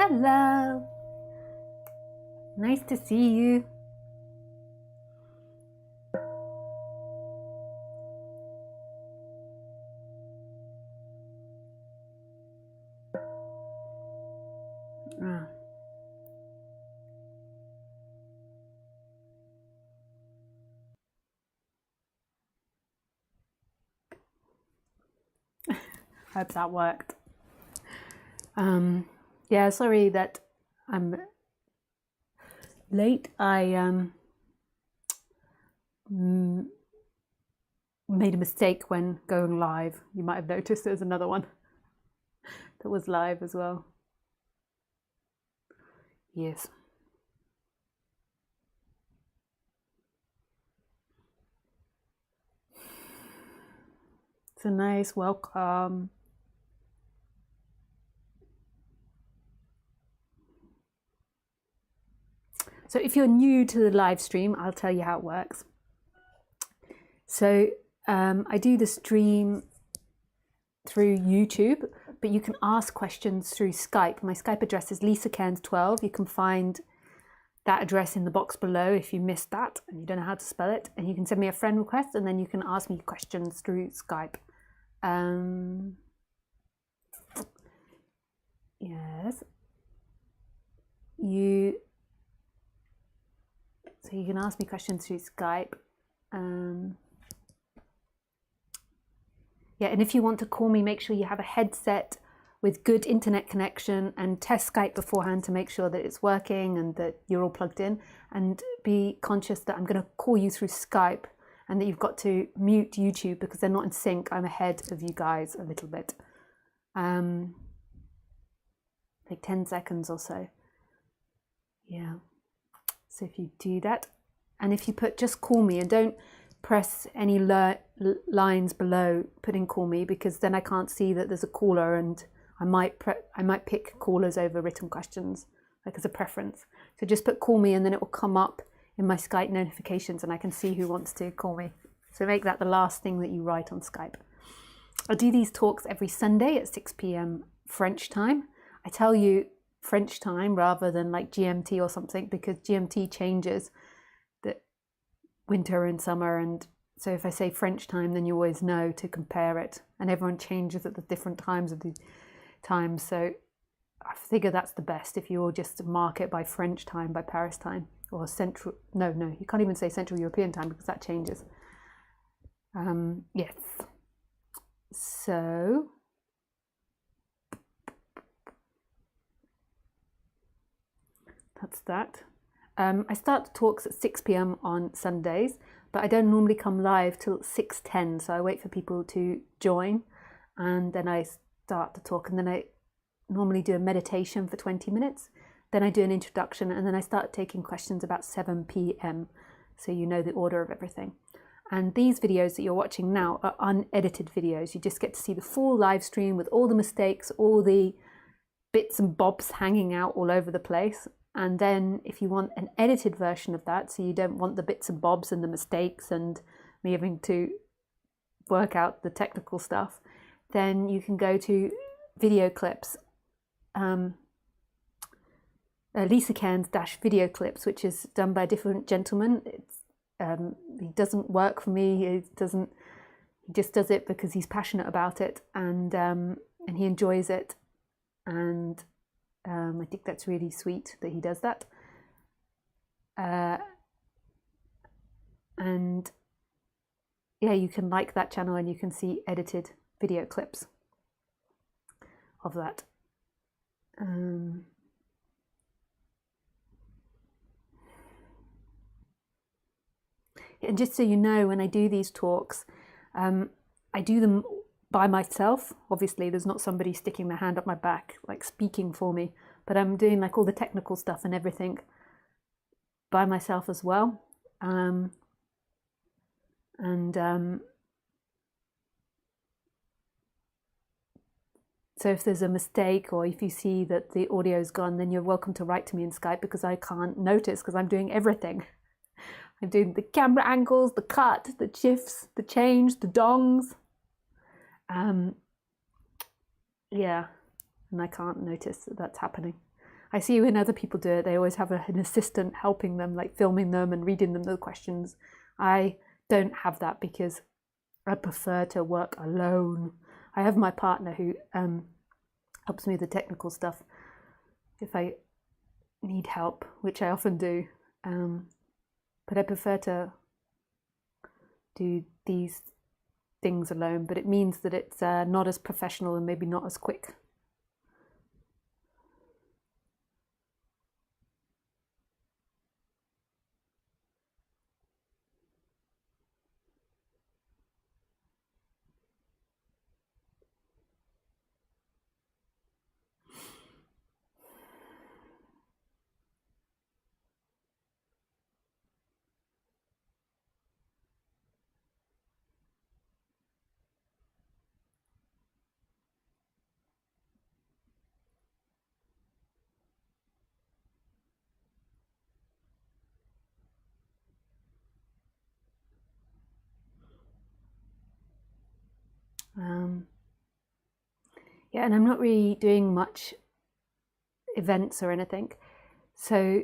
Hello. Nice to see you. Ah. Hope that worked. Yeah, sorry that I'm late. I made a mistake when going live. You might have noticed there's another one that was live as well. Yes. It's a nice welcome. So if you're new to the live stream, I'll tell you how it works. So I do the stream through YouTube, but you can ask questions through Skype. My Skype address is LisaCairns12. You can find that address in the box below if you missed that and you don't know how to spell it. And you can send me a friend request and then you can ask me questions through Skype. Yes. So you can ask me questions through Skype. Yeah, and if you want to call me, make sure you have a headset with good internet connection and test Skype beforehand to make sure that it's working and that you're all plugged in, and be conscious that I'm going to call you through Skype and that you've got to mute YouTube because they're not in sync. I'm ahead of you guys a little bit, like 10 seconds or so. Yeah. So if you do that, and if you put just call me and don't press any lines below putting call me, because then I can't see that there's a caller, and I might pick callers over written questions, like as a preference. So just put call me and then it will come up in my Skype notifications and I can see who wants to call me. So make that the last thing that you write on Skype. I do these talks every Sunday at 6 p.m. French time. I tell you French time rather than like GMT or something, because GMT changes the winter and summer, and so if I say French time then you always know to compare it, and everyone changes at the different times of the time. So I figure that's the best if you all just mark it by French time, by Paris time, or central, no, you can't even say Central European time because that changes. Yes, so that's that. I start the talks at 6 p.m. on Sundays, but I don't normally come live till 6:10, so I wait for people to join and then I start the talk, and then I normally do a meditation for 20 minutes, then I do an introduction, and then I start taking questions about 7 p.m. so you know the order of everything. And these videos that you're watching now are unedited videos. You just get to see the full live stream with all the mistakes, all the bits and bobs hanging out all over the place. And then if you want an edited version of that, so you don't want the bits and bobs and the mistakes and me having to work out the technical stuff, then you can go to video clips, Lisa Cairns video clips, which is done by a different gentleman. He doesn't work for me. He just does it because he's passionate about it, and he enjoys it, and I think that's really sweet that he does that. And yeah, you can like that channel and you can see edited video clips of that. And just so you know, when I do these talks, I do them by myself. Obviously there's not somebody sticking their hand up my back like speaking for me, but I'm doing like all the technical stuff and everything by myself as well. So if there's a mistake or if you see that the audio's gone, then you're welcome to write to me in Skype, because I can't notice because I'm doing everything. I'm doing the camera angles, the cut, the shifts, the change, the dongs. Yeah, and I can't notice that that's happening. I see when other people do it, they always have an assistant helping them, like filming them and reading them the questions. I don't have that because I prefer to work alone. I have my partner who helps me with the technical stuff if I need help, which I often do. But I prefer to do these things alone, but it means that it's not as professional and maybe not as quick. Yeah, and I'm not really doing much events or anything. So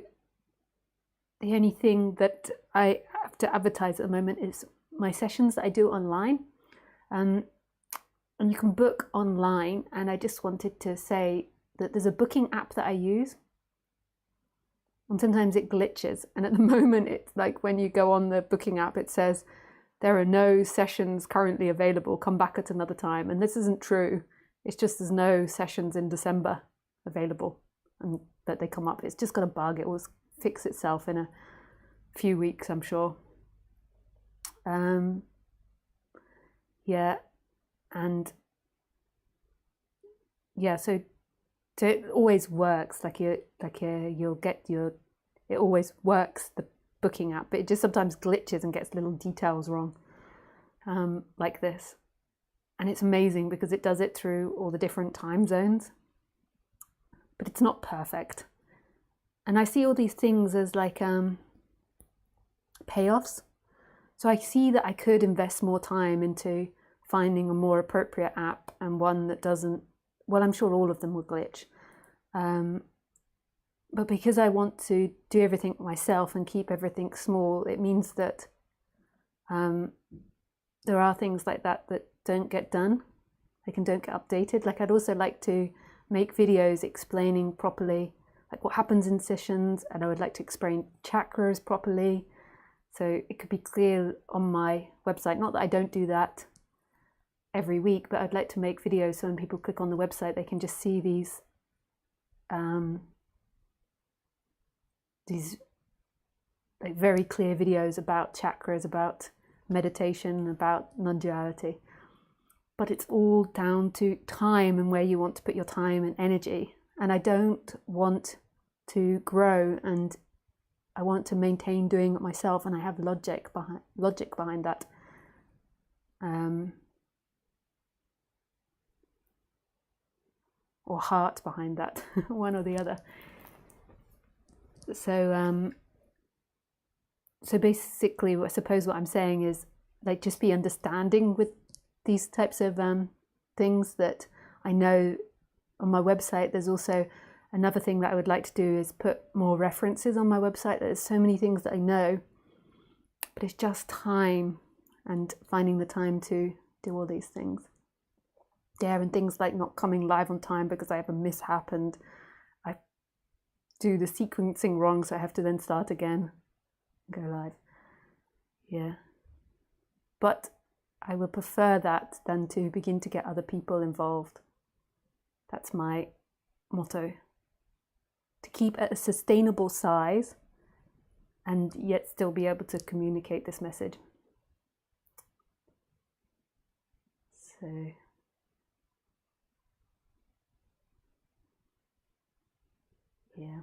the only thing that I have to advertise at the moment is my sessions that I do online. And you can book online. And I just wanted to say that there's a booking app that I use. And sometimes it glitches. And at the moment, it's like when you go on the booking app, it says, there are no sessions currently available. Come back at another time. And this isn't true. It's just there's no sessions in December available and that they come up. It's just got a bug. It will fix itself in a few weeks, I'm sure. Yeah, and yeah, so it always works. You'll get your. It always works, the booking app, but it just sometimes glitches and gets little details wrong, like this. And it's amazing because it does it through all the different time zones, but it's not perfect. And I see all these things as like payoffs. So I see that I could invest more time into finding a more appropriate app and one that doesn't, well, I'm sure all of them will glitch. But because I want to do everything myself and keep everything small, it means that there are things like that that don't get done, like, and don't get updated. Like, I'd also like to make videos explaining properly like what happens in sessions, and I would like to explain chakras properly, so it could be clear on my website. Not that I don't do that every week, but I'd like to make videos so when people click on the website, they can just see these like very clear videos about chakras, about meditation, about non-duality. But it's all down to time and where you want to put your time and energy. And I don't want to grow, and I want to maintain doing it myself, and I have logic behind that. Or heart behind that, one or the other. So basically, I suppose what I'm saying is, like, just be understanding with these types of things. That I know on my website, there's also another thing that I would like to do is put more references on my website. There's so many things that I know, but it's just time and finding the time to do all these things. Yeah, and things like not coming live on time because I have a mishap and I do the sequencing wrong, so I have to then start again and go live. Yeah. But I would prefer that than to begin to get other people involved. That's my motto. To keep at a sustainable size and yet still be able to communicate this message. So yeah.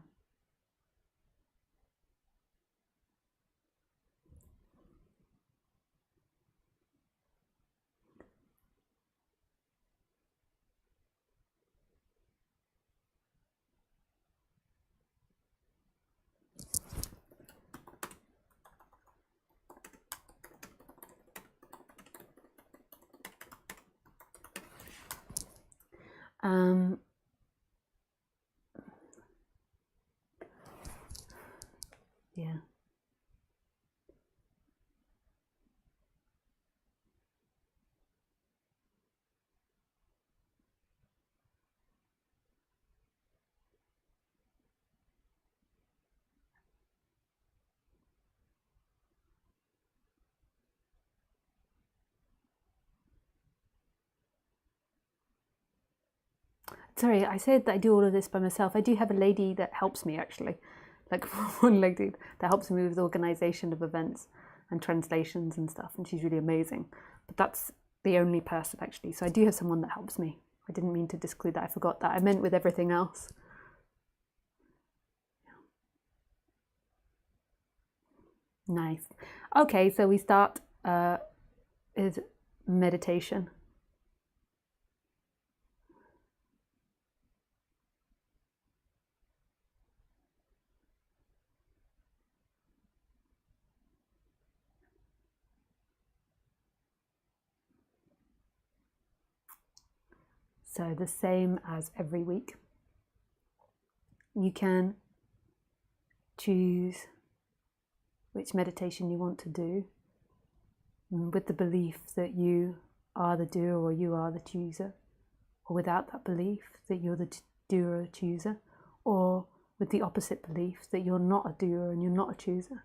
Yeah. Sorry, I said that I do all of this by myself. I do have a lady that helps me, actually, like one lady that helps me with the organisation of events and translations and stuff, and she's really amazing. But that's the only person, actually. So I do have someone that helps me. I didn't mean to disclude that. I forgot that. I meant with everything else. Nice. Okay, so we start with meditation. So the same as every week. You can choose which meditation you want to do with the belief that you are the doer or you are the chooser, or without that belief that you're the doer or chooser, or with the opposite belief that you're not a doer and you're not a chooser.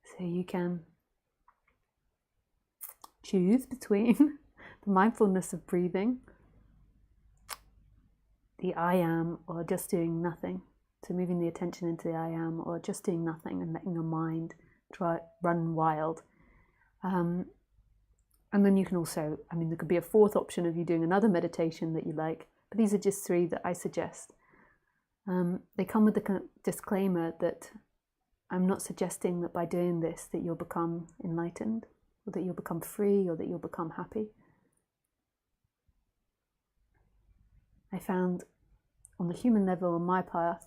So you can choose between the mindfulness of breathing, the I am, or just doing nothing. So moving the attention into the I am, or just doing nothing and letting your mind run wild. And then you can also, there could be a fourth option of you doing another meditation that you like, but these are just three that I suggest. They come with the disclaimer that I'm not suggesting that by doing this that you'll become enlightened, or that you'll become free, or that you'll become happy. I found on the human level on my path,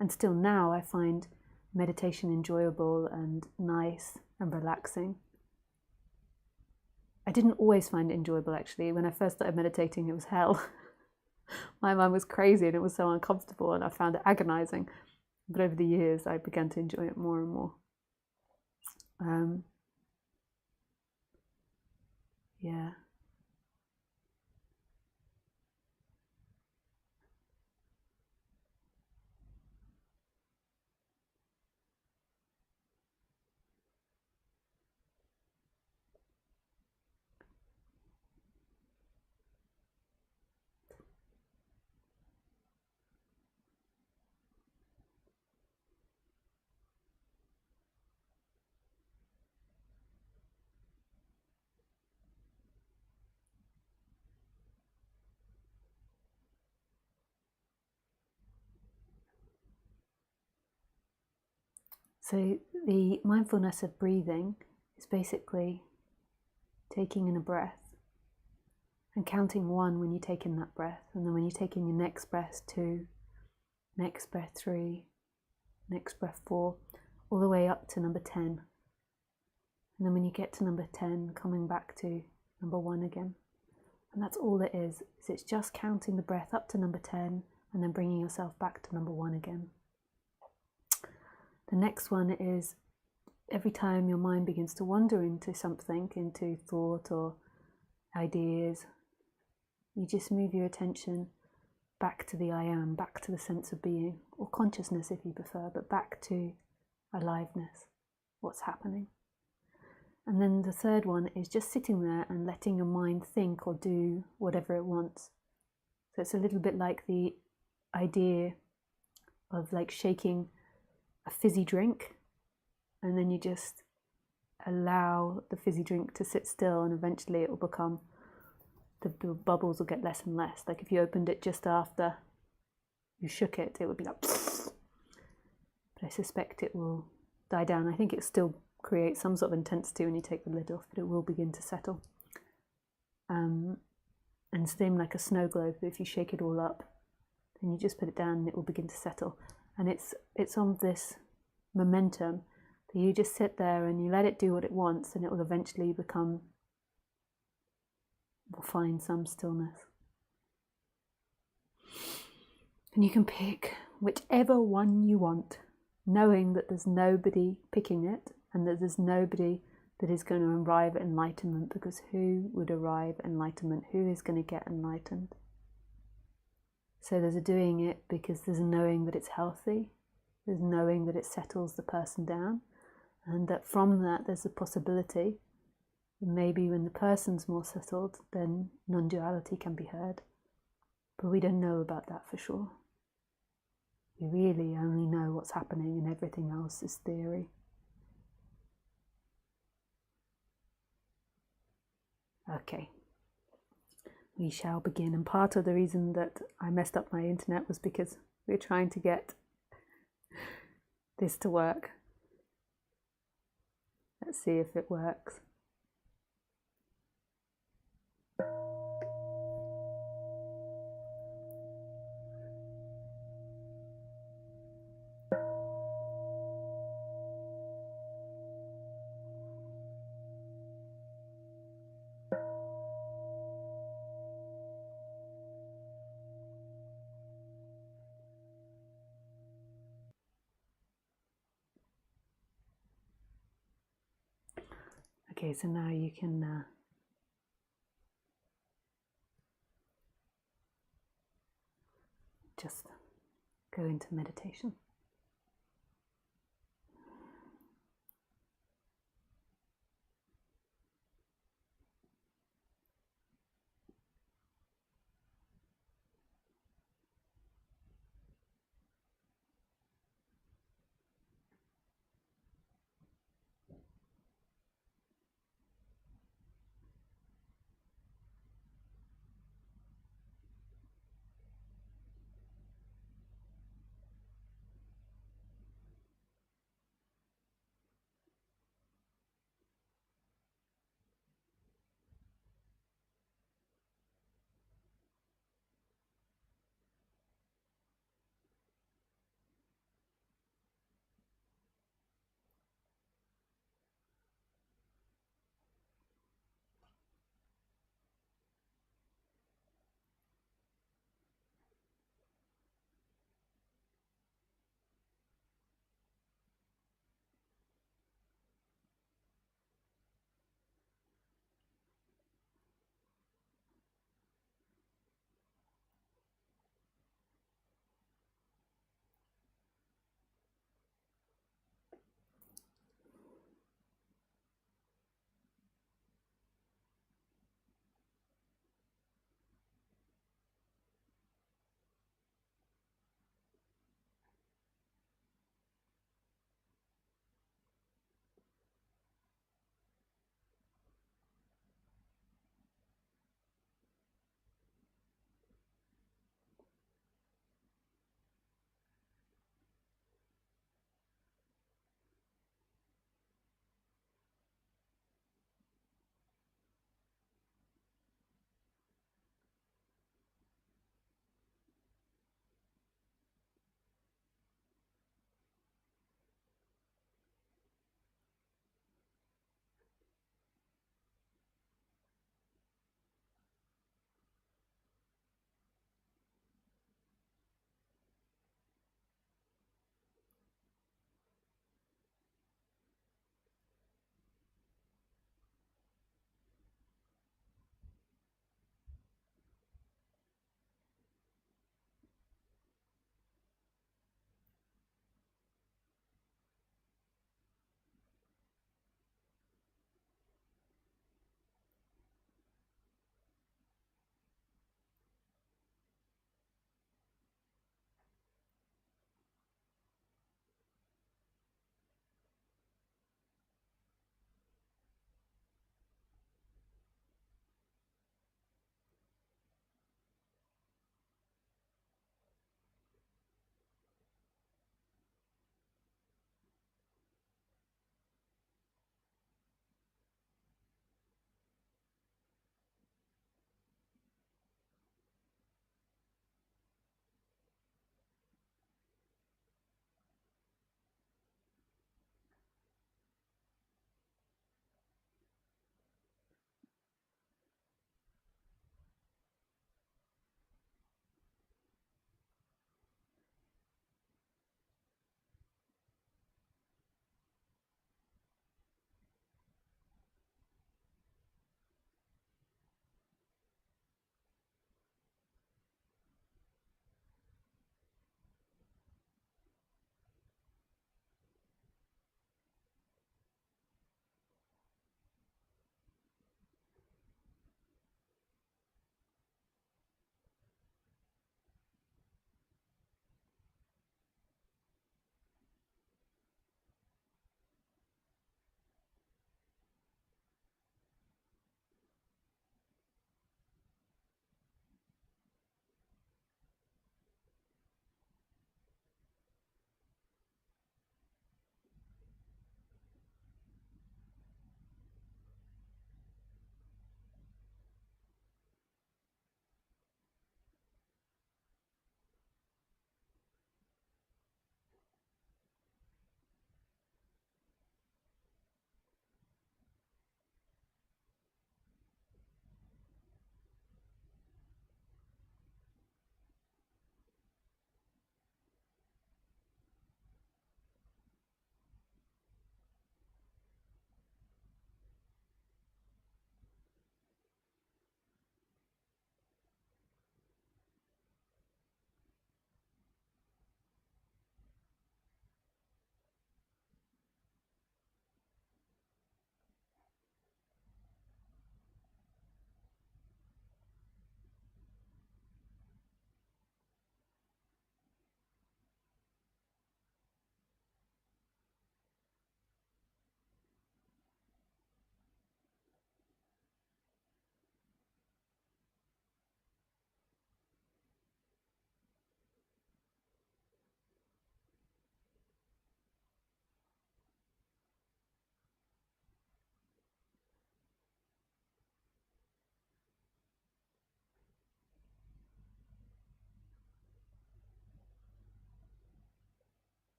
and still now I find meditation enjoyable and nice and relaxing. I didn't always find it enjoyable, actually. When I first started meditating, it was hell. My mind was crazy and it was so uncomfortable and I found it agonizing. But over the years, I began to enjoy it more and more. Yeah. So the mindfulness of breathing is basically taking in a breath and counting 1 when you take in that breath, and then when you take in your next breath 2, next breath 3, next breath 4, all the way up to number 10. And then when you get to number 10, coming back to number 1 again. And that's all it is it's just counting the breath up to number 10 and then bringing yourself back to number 1 again. The next one is every time your mind begins to wander into something, into thought or ideas, you just move your attention back to the I am, back to the sense of being, or consciousness if you prefer, but back to aliveness, what's happening. And then the third one is just sitting there and letting your mind think or do whatever it wants. So it's a little bit like the idea of like shaking a fizzy drink, and then you just allow the fizzy drink to sit still, and eventually it will become, the bubbles will get less and less. Like if you opened it just after you shook it, it would be like, but I suspect it will die down. I think it still creates some sort of intensity when you take the lid off, but it will begin to settle. And same like a snow globe, if you shake it all up, then you just put it down and it will begin to settle. And it's on this momentum that you just sit there and you let it do what it wants, and it will eventually will find some stillness. And you can pick whichever one you want, knowing that there's nobody picking it and that there's nobody that is going to arrive at enlightenment, because who would arrive at enlightenment? Who is going to get enlightened? So there's a doing it because there's a knowing that it's healthy, there's knowing that it settles the person down, and that from that there's a possibility that maybe when the person's more settled, then non-duality can be heard. But we don't know about that for sure. We really only know what's happening, and everything else is theory. Okay, we shall begin. And part of the reason that I messed up my internet was because we're trying to get this to work. Let's see if it works. Okay, so now you can just go into meditation.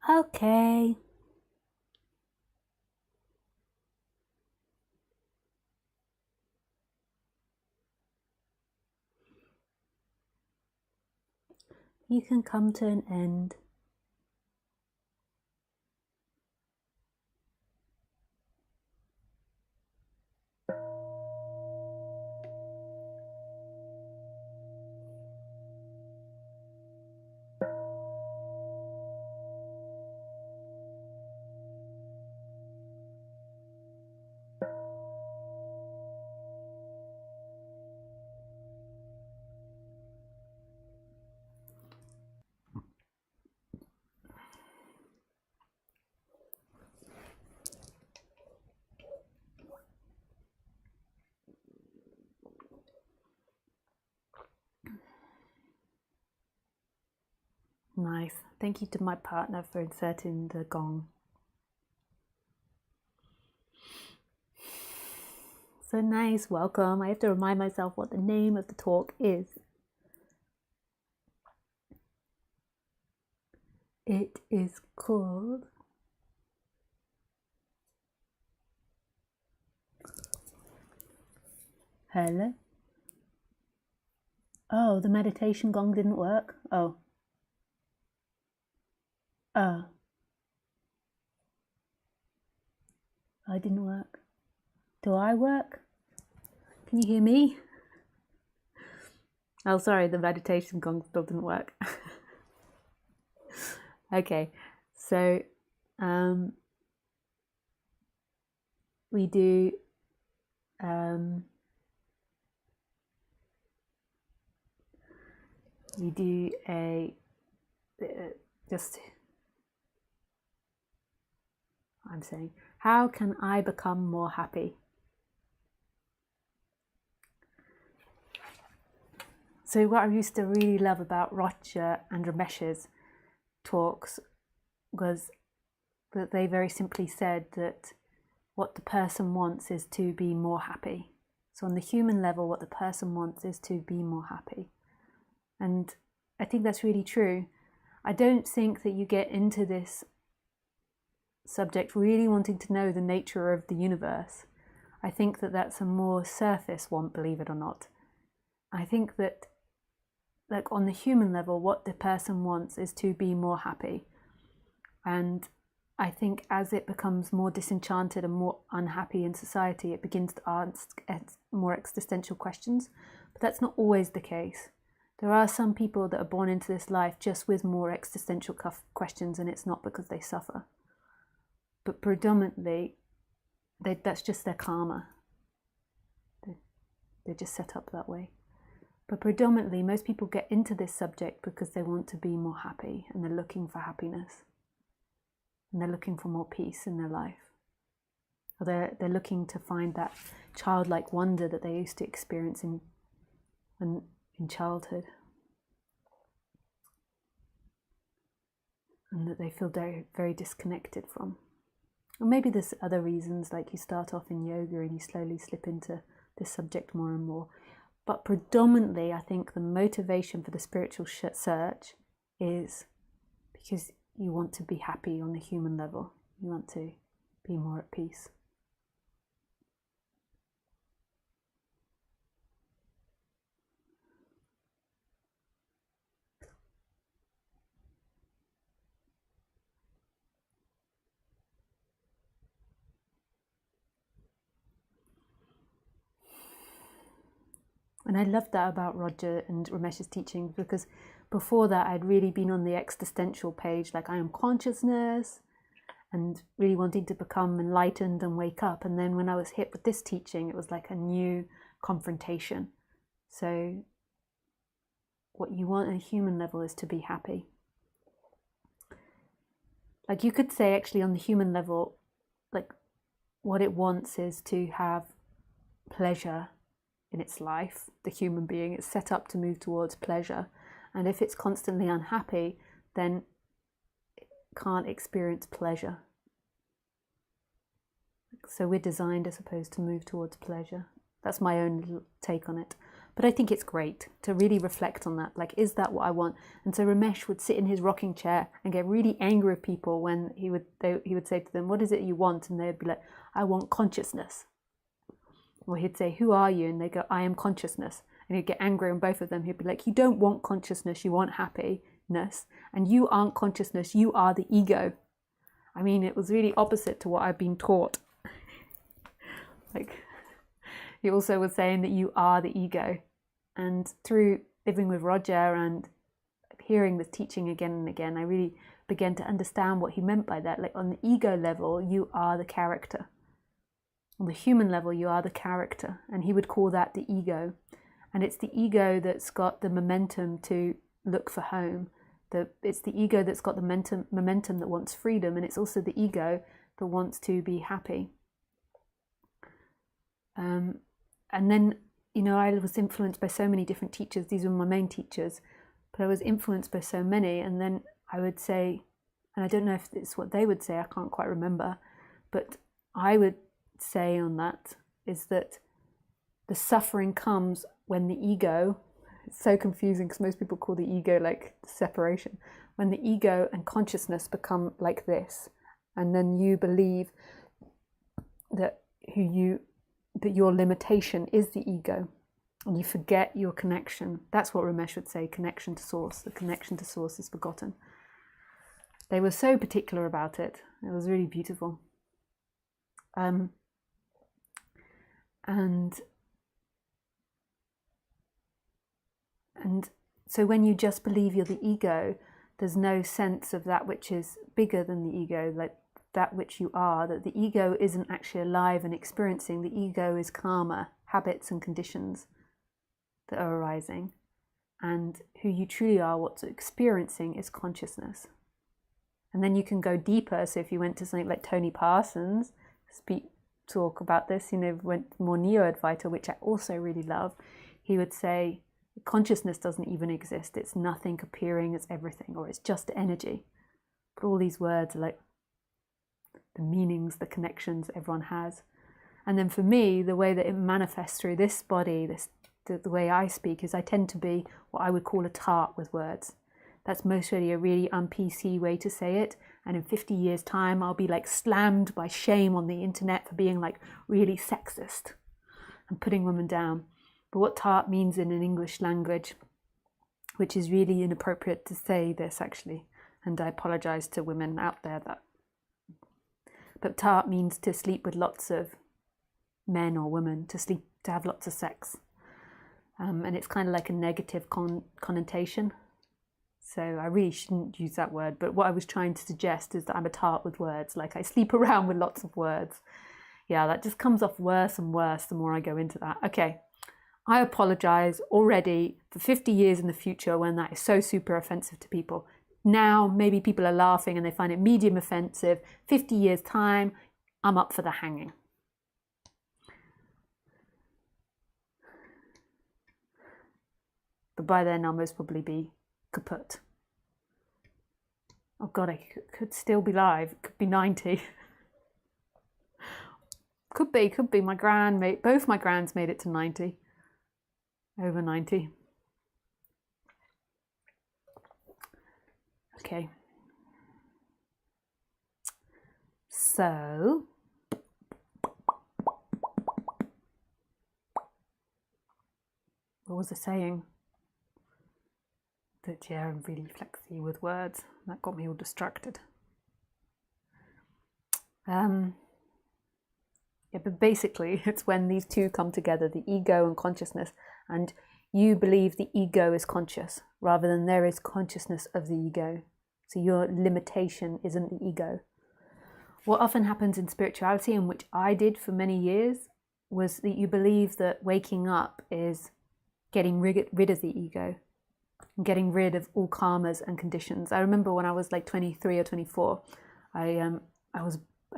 Okay. You can come to an end. Nice. Thank you to my partner for inserting the gong. So nice. Welcome. I have to remind myself what the name of the talk is. It is called Hello. Oh, the meditation gong didn't work. Oh. I didn't work. Do I work? Can you hear me? Oh, sorry, the meditation gong still didn't work. Okay, so we do a just I'm saying, how can I become more happy? So what I used to really love about Roger and Ramesh's talks was that they very simply said that what the person wants is to be more happy. So on the human level, what the person wants is to be more happy. And I think that's really true. I don't think that you get into this subject really wanting to know the nature of the universe. I think that that's a more surface want, believe it or not. I think that, like, on the human level, what the person wants is to be more happy. And I think as it becomes more disenchanted and more unhappy in society, it begins to ask more existential questions. But that's not always the case. There are some people that are born into this life just with more existential questions, and it's not because they suffer. But predominantly, that's just their karma. They're just set up that way. But predominantly, most people get into this subject because they want to be more happy, and they're looking for happiness. And they're looking for more peace in their life. Or they're looking to find that childlike wonder that they used to experience in childhood. And that they feel very, very disconnected from. Or maybe there's other reasons, like you start off in yoga and you slowly slip into this subject more and more. But predominantly, I think the motivation for the spiritual search is because you want to be happy on the human level. You want to be more at peace. And I love that about Roger and Ramesh's teachings, because before that I'd really been on the existential page, like I am consciousness, and really wanting to become enlightened and wake up. And then when I was hit with this teaching, it was like a new confrontation. So what you want on a human level is to be happy. Like you could say actually on the human level, like what it wants is to have pleasure in its life. The human being is set up to move towards pleasure, and if it's constantly unhappy, then it can't experience pleasure. So we're designed, I suppose, to move towards pleasure. That's my own little take on it. But I think it's great to really reflect on that. Like, is that what I want? And so Ramesh would sit in his rocking chair and get really angry with people when he would say to them, what is it you want? And they'd be like, I want consciousness. Or he'd say, who are you? And they go, I am consciousness. And he'd get angry on both of them. He'd be like, you don't want consciousness, you want happiness. And you aren't consciousness, you are the ego. I mean, it was really opposite to what I've been taught. Like, he also was saying that you are the ego. And through living with Roger and hearing this teaching again and again, I really began to understand what he meant by that. Like, on the ego level, you are the character. On the human level, you are the character. And he would call that the ego. And it's the ego that's got the momentum to look for home. It's the ego that's got the momentum that wants freedom. And it's also the ego that wants to be happy. And then, you know, I was influenced by so many different teachers. These were my main teachers, but I was influenced by so many. And then I would say, and I don't know if it's what they would say, I can't quite remember, but I would say on that is that the suffering comes when the ego, it's so confusing because most people call the ego like separation, when the ego and consciousness become like this, and then you believe that your limitation is the ego, and you forget your connection. That's what Ramesh would say, connection to source. The connection to source is forgotten. They were so particular about it. It was really beautiful. And so when you just believe you're the ego, there's no sense of that which is bigger than the ego, like that which you are, that the ego isn't actually alive and experiencing. The ego is karma, habits and conditions that are arising. And who you truly are, what's experiencing, is consciousness. And then you can go deeper. So if you went to something like Tony Parsons, talk about this, you know, went more Neo-Advaita, which I also really love, he would say, consciousness doesn't even exist. It's nothing appearing as everything, or it's just energy. But all these words are like the meanings, the connections everyone has. And then for me, the way that it manifests through this body, the way I speak, is I tend to be what I would call a tart with words. That's mostly a really un-PC way to say it. And in 50 years' time, I'll be like slammed by shame on the internet for being like really sexist and putting women down. But what tart means in an English language, which is really inappropriate to say this actually, and I apologize to women out there but tart means to sleep with lots of men or women, to have lots of sex. And it's kind of like a negative connotation. So I really shouldn't use that word, but what I was trying to suggest is that I'm a tart with words, like I sleep around with lots of words. Yeah, that just comes off worse and worse the more I go into that. Okay, I apologize already for 50 years in the future when that is so super offensive to people. Now, maybe people are laughing and they find it medium offensive. 50 years' time, I'm up for the hanging. But by then, I'll most probably be kaput. Oh God, I could still be live. It could be 90. Could be. Both my grands made it to 90. Over 90. Okay. So, what was I saying? That, yeah, I'm really flexy with words. That got me all distracted. Yeah, but basically, it's when these two come together, the ego and consciousness, and you believe the ego is conscious, rather than there is consciousness of the ego. So your limitation isn't the ego. What often happens in spirituality, and which I did for many years, was that you believe that waking up is getting rid of the ego, and getting rid of all karmas and conditions. I remember when I was like 23 or 24, I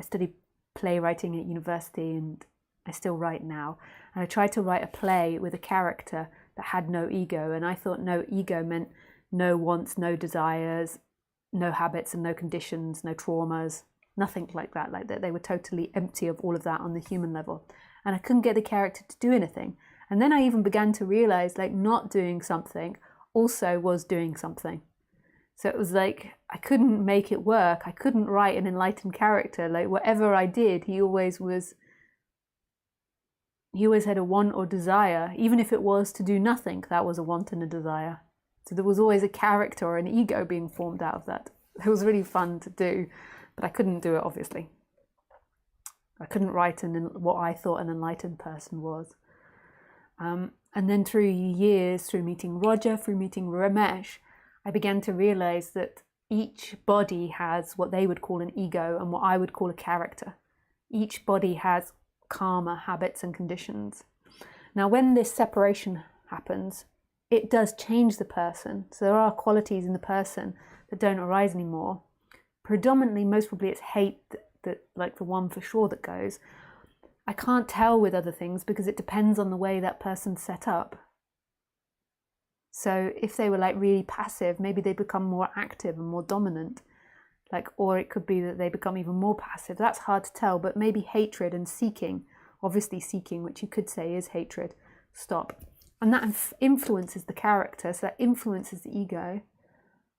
studied playwriting at university, and I still write now. And I tried to write a play with a character that had no ego, and I thought no ego meant no wants, no desires, no habits and no conditions, no traumas, nothing like that. They were totally empty of all of that on the human level. And I couldn't get the character to do anything. And then I even began to realize like not doing something also was doing something. So it was like I couldn't make it work. I couldn't write an enlightened character. Like whatever I did, he always had a want or desire. Even if it was to do nothing, that was a want and a desire. So there was always a character or an ego being formed out of that. It was really fun to do, but I couldn't do it, obviously. I couldn't write what I thought an enlightened person was. And then through years, through meeting Roger, through meeting Ramesh, I began to realize that each body has what they would call an ego and what I would call a character. Each body has karma, habits, and conditions. Now, when this separation happens, it does change the person. So there are qualities in the person that don't arise anymore. Predominantly, most probably it's hate that like the one for sure that goes. I can't tell with other things because it depends on the way that person's set up. So if they were like really passive, maybe they become more active and more dominant. Like, or it could be that they become even more passive. That's hard to tell, but maybe hatred and seeking, obviously seeking, which you could say is hatred, stop. And that influences the character, so that influences the ego,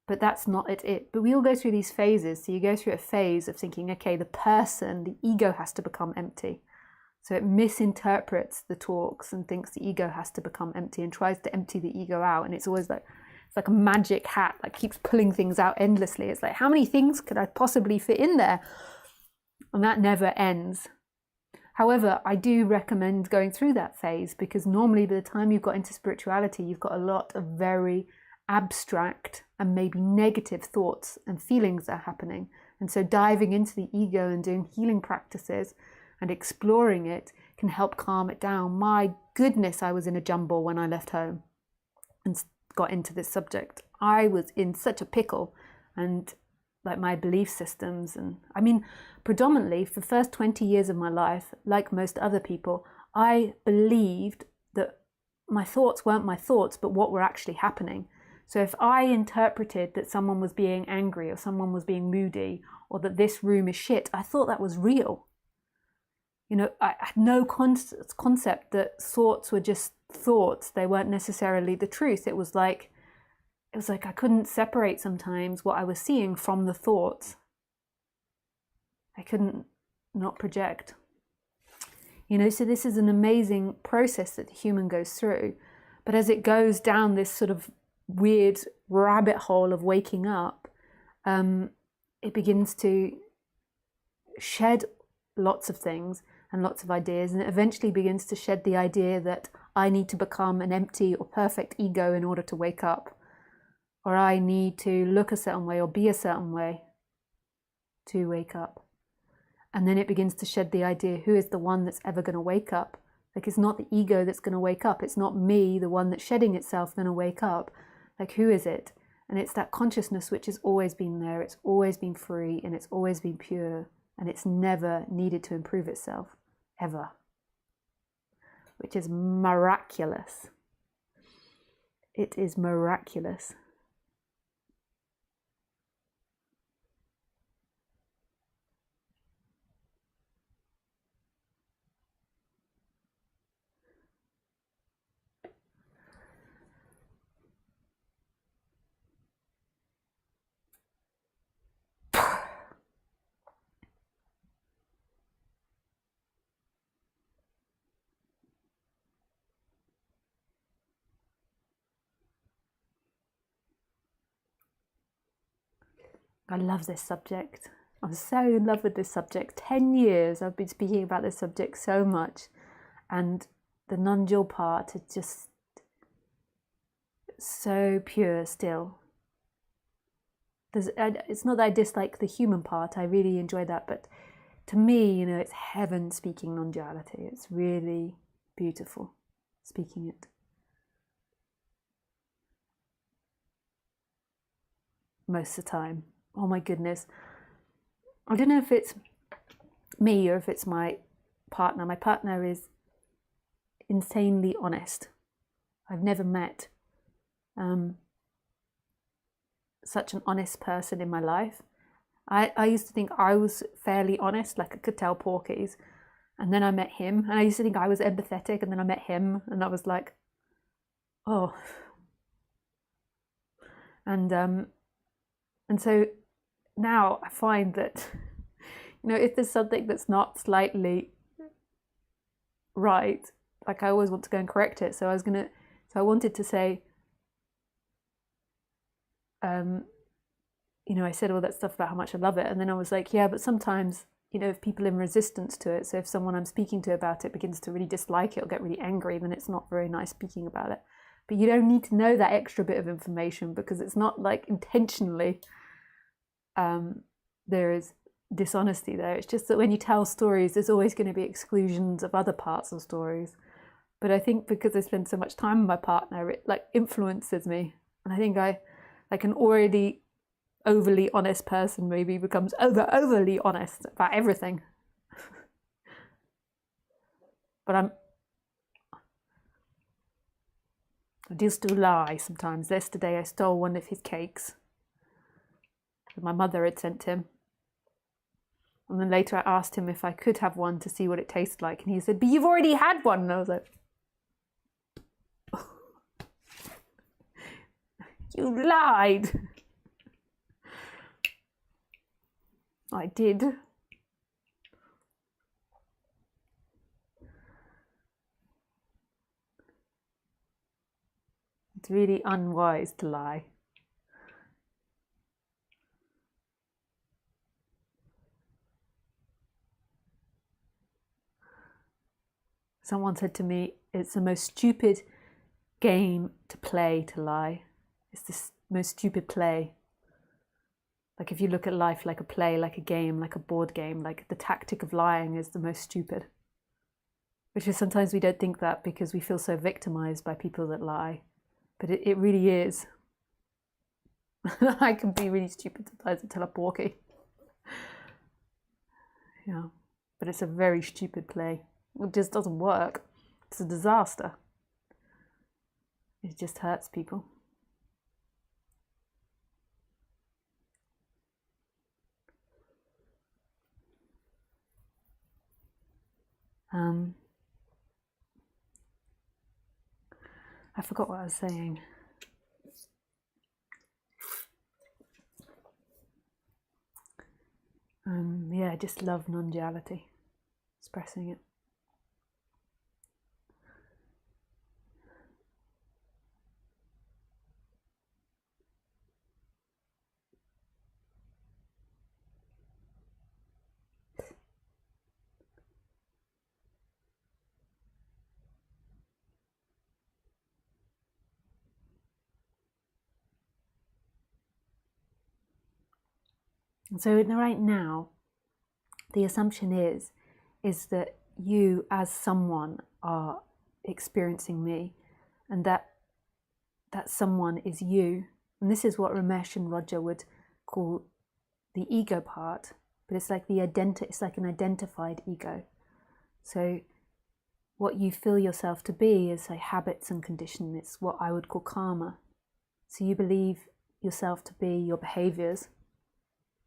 but that's not it. But we all go through these phases. So you go through a phase of thinking, okay, the person, the ego has to become empty. So it misinterprets the talks and thinks the ego has to become empty and tries to empty the ego out. And it's always like, it's like a magic hat, like keeps pulling things out endlessly. It's like, how many things could I possibly fit in there? And that never ends. However, I do recommend going through that phase because normally by the time you've got into spirituality, you've got a lot of very abstract and maybe negative thoughts and feelings that are happening. And so diving into the ego and doing healing practices and exploring it can help calm it down. My goodness, I was in a jumble when I left home and got into this subject. I was in such a pickle, and like my belief systems, and I mean, predominantly for the first 20 years of my life, like most other people, I believed that my thoughts weren't my thoughts, but what were actually happening. So if I interpreted that someone was being angry or someone was being moody or that this room is shit, I thought that was real. You know, I had no concept that thoughts were just thoughts. They weren't necessarily the truth. It was like I couldn't separate sometimes what I was seeing from the thoughts. I couldn't not project. You know, so this is an amazing process that the human goes through. But as it goes down this sort of weird rabbit hole of waking up, it begins to shed lots of things and lots of ideas, and it eventually begins to shed the idea that I need to become an empty or perfect ego in order to wake up, or I need to look a certain way or be a certain way to wake up. And then it begins to shed the idea, who is the one that's ever going to wake up? Like, it's not the ego that's going to wake up. It's not me, the one that's shedding itself, going to wake up. Like, who is it? And it's that consciousness which has always been there. It's always been free and it's always been pure. And it's never needed to improve itself, ever. Which is miraculous. It is miraculous. I love this subject. I'm so in love with this subject. 10 years I've been speaking about this subject so much, and the non-dual part is just so pure still. It's not that I dislike the human part, I really enjoy that, but to me, you know, it's heaven speaking non-duality. It's really beautiful speaking it. Most of the time. Oh my goodness. I don't know if it's me or if it's my partner. My partner is insanely honest. I've never met such an honest person in my life. I used to think I was fairly honest, like I could tell porkies. And then I met him, and I used to think I was empathetic, and then I met him, and I was like, oh. And so now I find that, if there's something that's not slightly right, like I always want to go and correct it. So I wanted to say, I said all that stuff about how much I love it, and then I was like, yeah, but sometimes, if people are in resistance to it, so if someone I'm speaking to about it begins to really dislike it or get really angry, then it's not very nice speaking about it. But you don't need to know that extra bit of information, because it's not like intentionally there is dishonesty there. It's just that when you tell stories, there's always going to be exclusions of other parts of stories. But I think because I spend so much time with my partner, it like influences me. And I think like an already overly honest person maybe becomes overly honest about everything. But I do still lie sometimes. Yesterday I stole one of his cakes that my mother had sent him. And then later I asked him if I could have one to see what it tastes like. And he said, but you've already had one. And I was like, you lied. I did. It's really unwise to lie. Someone said to me, it's the most stupid game to play to lie. It's the most stupid play. Like if you look at life like a play, like a game, like a board game, like the tactic of lying is the most stupid. Which is sometimes we don't think that because we feel so victimized by people that lie. But it really is. I can be really stupid sometimes until I'm porky. Yeah. But it's a very stupid play. It just doesn't work. It's a disaster. It just hurts people. I forgot what I was saying. Yeah, I just love non-duality, expressing it. And so right now, the assumption is that you as someone are experiencing me, and that someone is you. And this is what Ramesh and Roger would call the ego part, but it's like it's like an identified ego. So what you feel yourself to be is like habits and condition. It's what I would call karma. So you believe yourself to be your behaviors.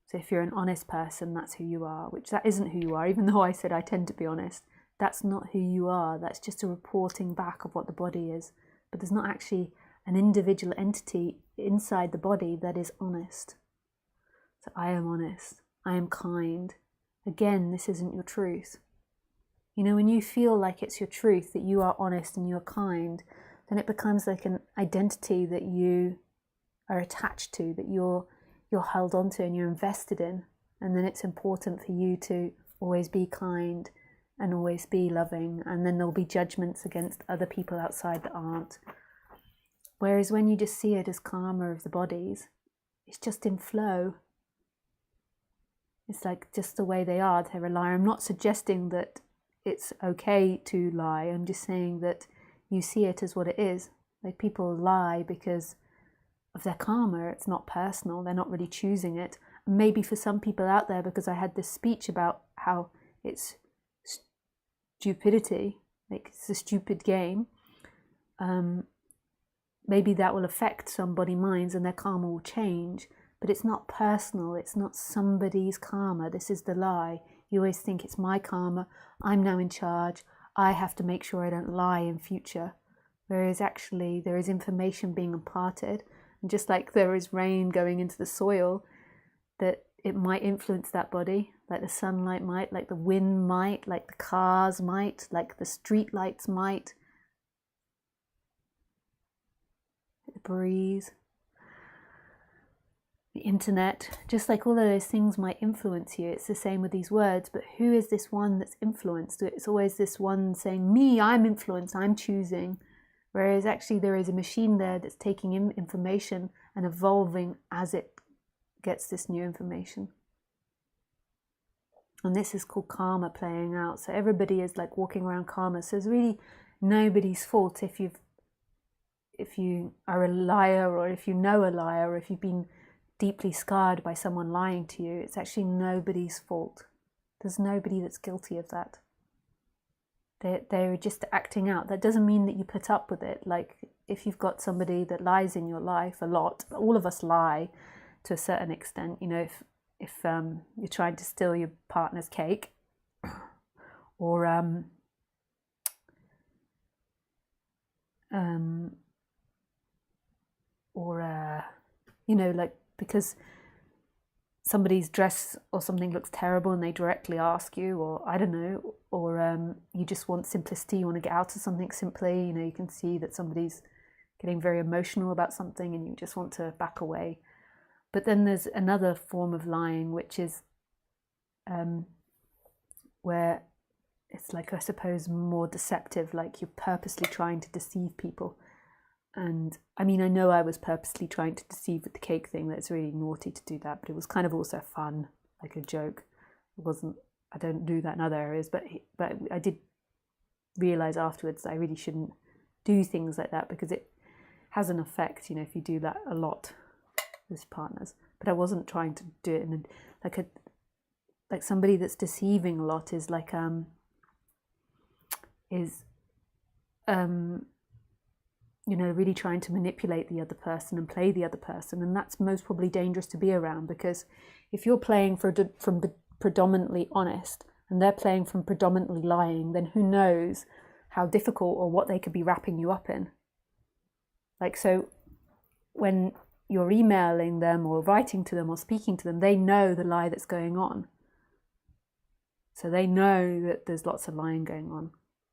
So if you're an honest person, that's who you are, which that isn't who you are. Even though I said I tend to be honest, that's not who you are. That's just a reporting back of what the body is. But there's not actually an individual entity inside the body that is honest. So I am honest. I am kind. Again, this isn't your truth. When you feel like it's your truth, that you are honest and you're kind, then it becomes like an identity that you are attached to, that you're held onto and you're invested in. And then it's important for you to always be kind and always be loving. And then there'll be judgments against other people outside that aren't. Whereas when you just see it as karma of the bodies, it's just in flow. It's like just the way they are, they rely. I'm not suggesting that it's okay to lie. I'm just saying that you see it as what it is. Like people lie because of their karma. It's not personal. They're not really choosing it. Maybe for some people out there, because I had this speech about how it's stupidity, like it's a stupid game, maybe that will affect somebody's minds and their karma will change. But it's not personal. It's not somebody's karma. This is the lie. You always think it's my karma, I'm now in charge, I have to make sure I don't lie in future. Whereas actually there is information being imparted, and just like there is rain going into the soil, that it might influence that body, like the sunlight might, like the wind might, like the cars might, like the street lights might, the breeze, the internet, just like all of those things might influence you. It's the same with these words, but who is this one that's influenced? It's always this one saying, me, I'm influenced, I'm choosing. Whereas actually there is a machine there that's taking in information and evolving as it gets this new information. And this is called karma playing out. So everybody is like walking around karma. So it's really nobody's fault if you are a liar, or if you know a liar, or if you've been deeply scarred by someone lying to you. It's actually nobody's fault. There's nobody that's guilty of that. They're just acting out. That doesn't mean that you put up with it. Like if you've got somebody that lies in your life a lot, all of us lie to a certain extent. You know, if you're trying to steal your partner's cake, or you know, like because somebody's dress or something looks terrible and they directly ask you, or I don't know, or you just want simplicity, you want to get out of something simply, you know, you can see that somebody's getting very emotional about something and you just want to back away. But then there's another form of lying, which is where it's like, I suppose, more deceptive, like you're purposely trying to deceive people. And I mean, I know I was purposely trying to deceive with the cake thing. That's really naughty to do that, but it was kind of also fun, like a joke. It wasn't, I don't do that in other areas, but I did realize afterwards that I really shouldn't do things like that, because it has an effect, you know, if you do that a lot with partners. But I wasn't trying to do it in like somebody that's deceiving a lot is like you know, really trying to manipulate the other person and play the other person. And that's most probably dangerous to be around, because if you're playing from predominantly honest and they're playing from predominantly lying, then who knows how difficult or what they could be wrapping you up in. Like, so when you're emailing them or writing to them or speaking to them, they know the lie that's going on. So they know that there's lots of lying going on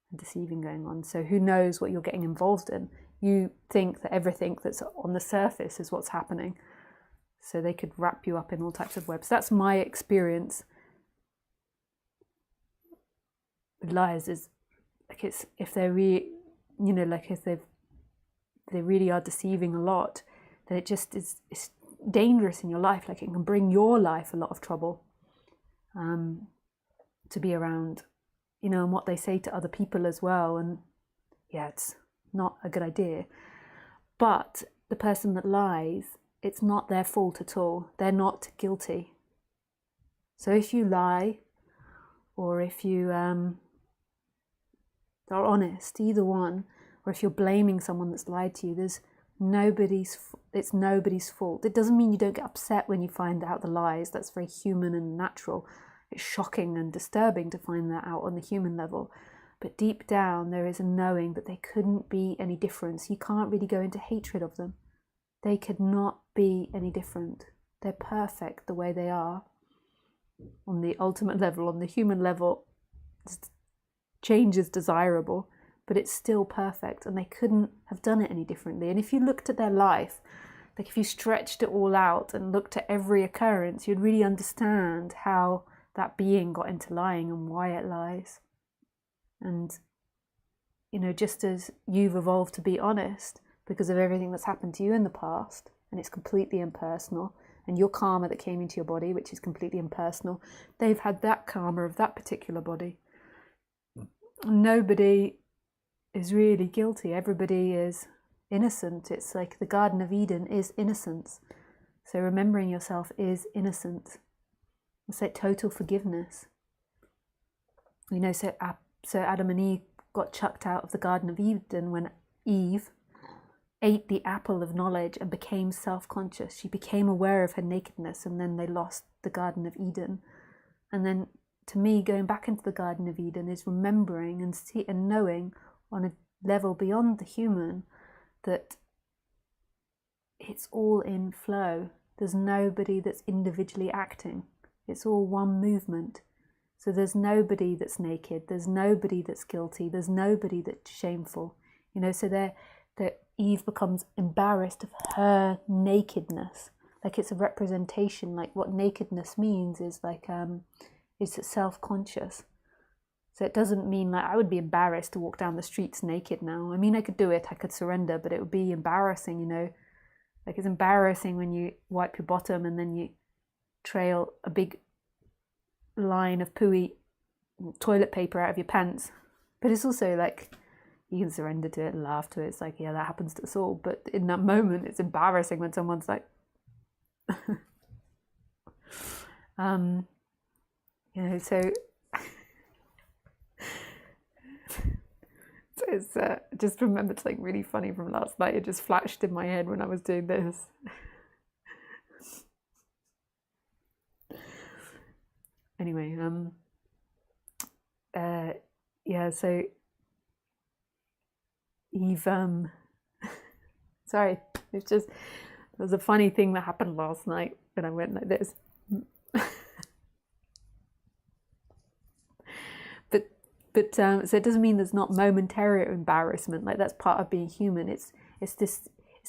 and deceiving going on. So who knows what you're getting involved in? You think that everything that's on the surface is what's happening. So they could wrap you up in all types of webs. That's my experience with liars, is like, it's if they're really, you know, like if they really are deceiving a lot, then it just is, it's dangerous in your life. Like it can bring your life a lot of trouble to be around, you know, and what they say to other people as well. And yeah, it's not a good idea. But the person that lies, it's not their fault at all. They're not guilty. So if you lie, or if you are honest, either one, or if you're blaming someone that's lied to you, it's nobody's fault. It doesn't mean you don't get upset when you find out the lies. That's very human and natural. It's shocking and disturbing to find that out on the human level. But deep down, there is a knowing that they couldn't be any different. You can't really go into hatred of them. They could not be any different. They're perfect the way they are. On the ultimate level, on the human level, change is desirable, but it's still perfect, and they couldn't have done it any differently. And if you looked at their life, like if you stretched it all out and looked at every occurrence, you'd really understand how that being got into lying and why it lies. And, you know, just as you've evolved to be honest because of everything that's happened to you in the past, and it's completely impersonal, and your karma that came into your body, which is completely impersonal, they've had that karma of that particular body. Nobody is really guilty. Everybody is innocent. It's like the Garden of Eden is innocence. So remembering yourself is innocent. It's like total forgiveness. You know, so Adam and Eve got chucked out of the Garden of Eden when Eve ate the apple of knowledge and became self-conscious. She became aware of her nakedness, and then they lost the Garden of Eden. And then to me, going back into the Garden of Eden is remembering and knowing on a level beyond the human that it's all in flow. There's nobody that's individually acting. It's all one movement. So there's nobody that's naked. There's nobody that's guilty. There's nobody that's shameful. So that Eve becomes embarrassed of her nakedness. Like it's a representation. Like what nakedness means is like it's self-conscious. So it doesn't mean like I would be embarrassed to walk down the streets naked now. I mean, I could do it. I could surrender, but it would be embarrassing. Like it's embarrassing when you wipe your bottom and then you trail a big line of pooey toilet paper out of your pants. But it's also like you can surrender to it and laugh to it. It's like, yeah, that happens to us all. But in that moment, it's embarrassing when someone's like, so it's just remembered something really funny from last night. It just flashed in my head when I was doing this. Anyway, so Eve, sorry, there was a funny thing that happened last night when I went like this. So it doesn't mean there's not momentary embarrassment. Like that's part of being human. It's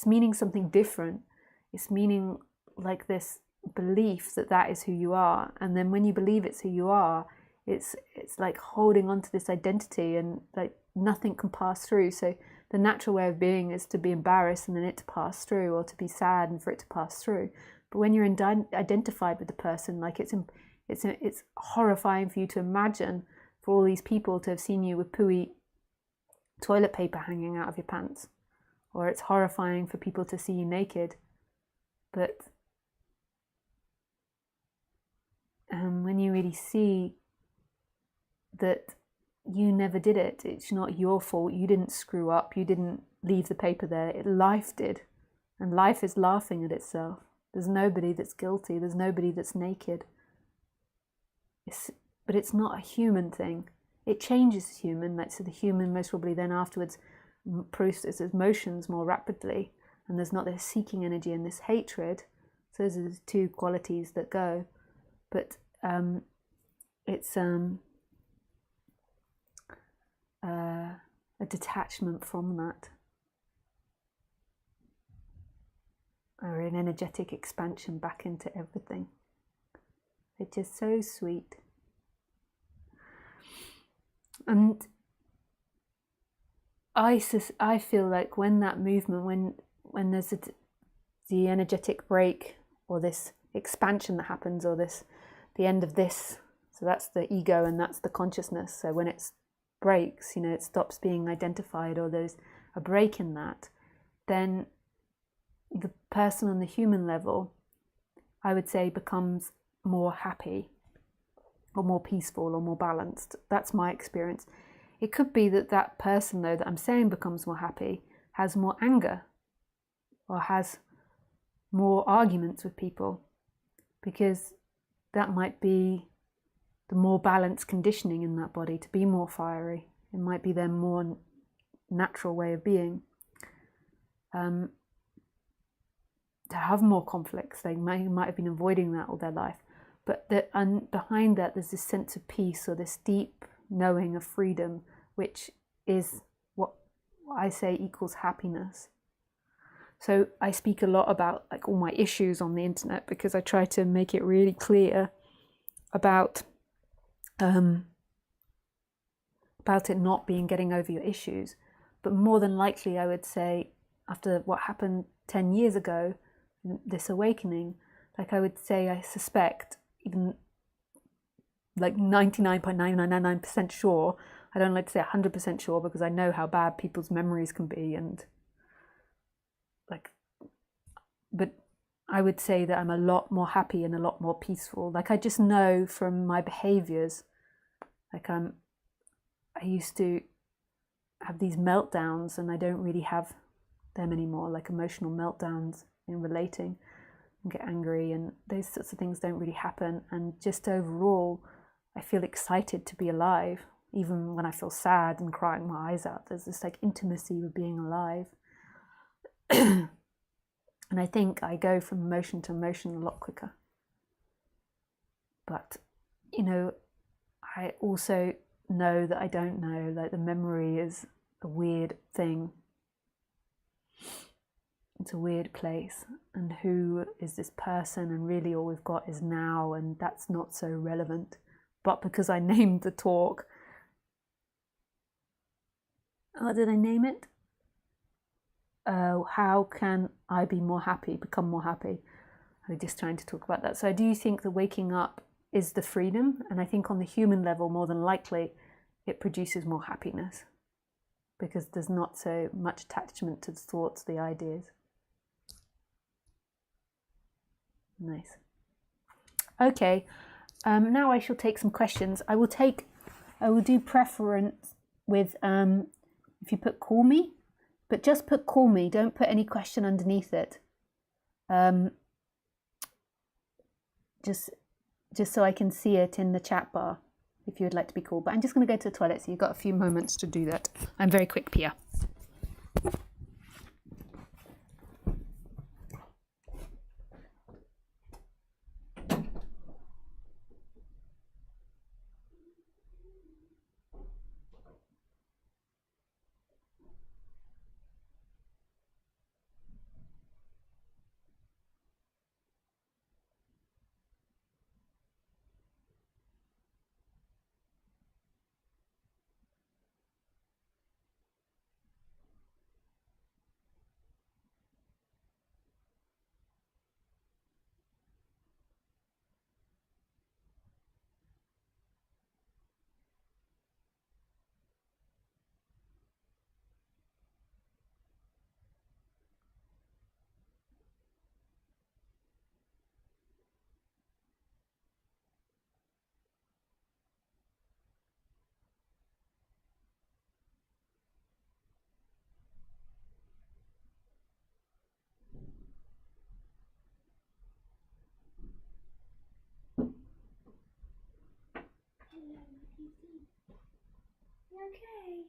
meaning something different. It's meaning like this belief that is who you are. And then when you believe it's who you are, it's like holding on to this identity, and like nothing can pass through. So the natural way of being is to be embarrassed and then it to pass through, or to be sad and for it to pass through. But when you're identified with the person, like it's horrifying for you to imagine for all these people to have seen you with pooey toilet paper hanging out of your pants, or it's horrifying for people to see you naked. But when you really see that you never did it, it's not your fault, you didn't screw up, you didn't leave the paper there, life did. And life is laughing at itself. There's nobody that's guilty, there's nobody that's naked. But it's not a human thing. It changes as human, like so the human most probably then afterwards processes emotions more rapidly, and there's not this seeking energy and this hatred. So those are the two qualities that go. But it's a detachment from that, or an energetic expansion back into everything. It's just so sweet. And I feel like when that movement, when there's the energetic break, or this expansion that happens, or the end of this, so that's the ego and that's the consciousness. So when it breaks, it stops being identified, or there's a break in that, then the person on the human level, I would say, becomes more happy, or more peaceful, or more balanced. That's my experience. It could be that person, though, that I'm saying becomes more happy, has more anger, or has more arguments with people, because that might be the more balanced conditioning in that body to be more fiery. It might be their more natural way of being. To have more conflicts, they might have been avoiding that all their life. But behind that, there's this sense of peace, or this deep knowing of freedom, which is what I say equals happiness. So I speak a lot about like all my issues on the internet, because I try to make it really clear about it not being getting over your issues. But more than likely, I would say, after what happened 10 years ago, this awakening, like I would say, I suspect, even like 99.9999% sure, I don't like to say 100% sure, because I know how bad people's memories can be, and but I would say that I'm a lot more happy and a lot more peaceful. Like I just know from my behaviors, like I used to have these meltdowns, and I don't really have them anymore, like emotional meltdowns in relating, and get angry, and those sorts of things don't really happen. And just overall, I feel excited to be alive. Even when I feel sad and crying my eyes out, there's this like intimacy with being alive. And I think I go from emotion to emotion a lot quicker. But, you know, I also know that I don't know, like the memory is a weird thing. It's a weird place. And who is this person? And really all we've got is now, and that's not so relevant. But because I named the talk, what did I name it? How can I be more happy, become more happy? I'm just trying to talk about that. So I do think that waking up is the freedom, and I think on the human level, more than likely, it produces more happiness because there's not so much attachment to the thoughts, the ideas. Nice. Okay, now I shall take some questions. I will do preference with, if you put call me, but just put call me, don't put any question underneath it. Just so I can see it in the chat bar if you would like to be called. But I'm just going to go to the toilet, so you've got a few moments to do that. I'm very quick, Pia. Okay.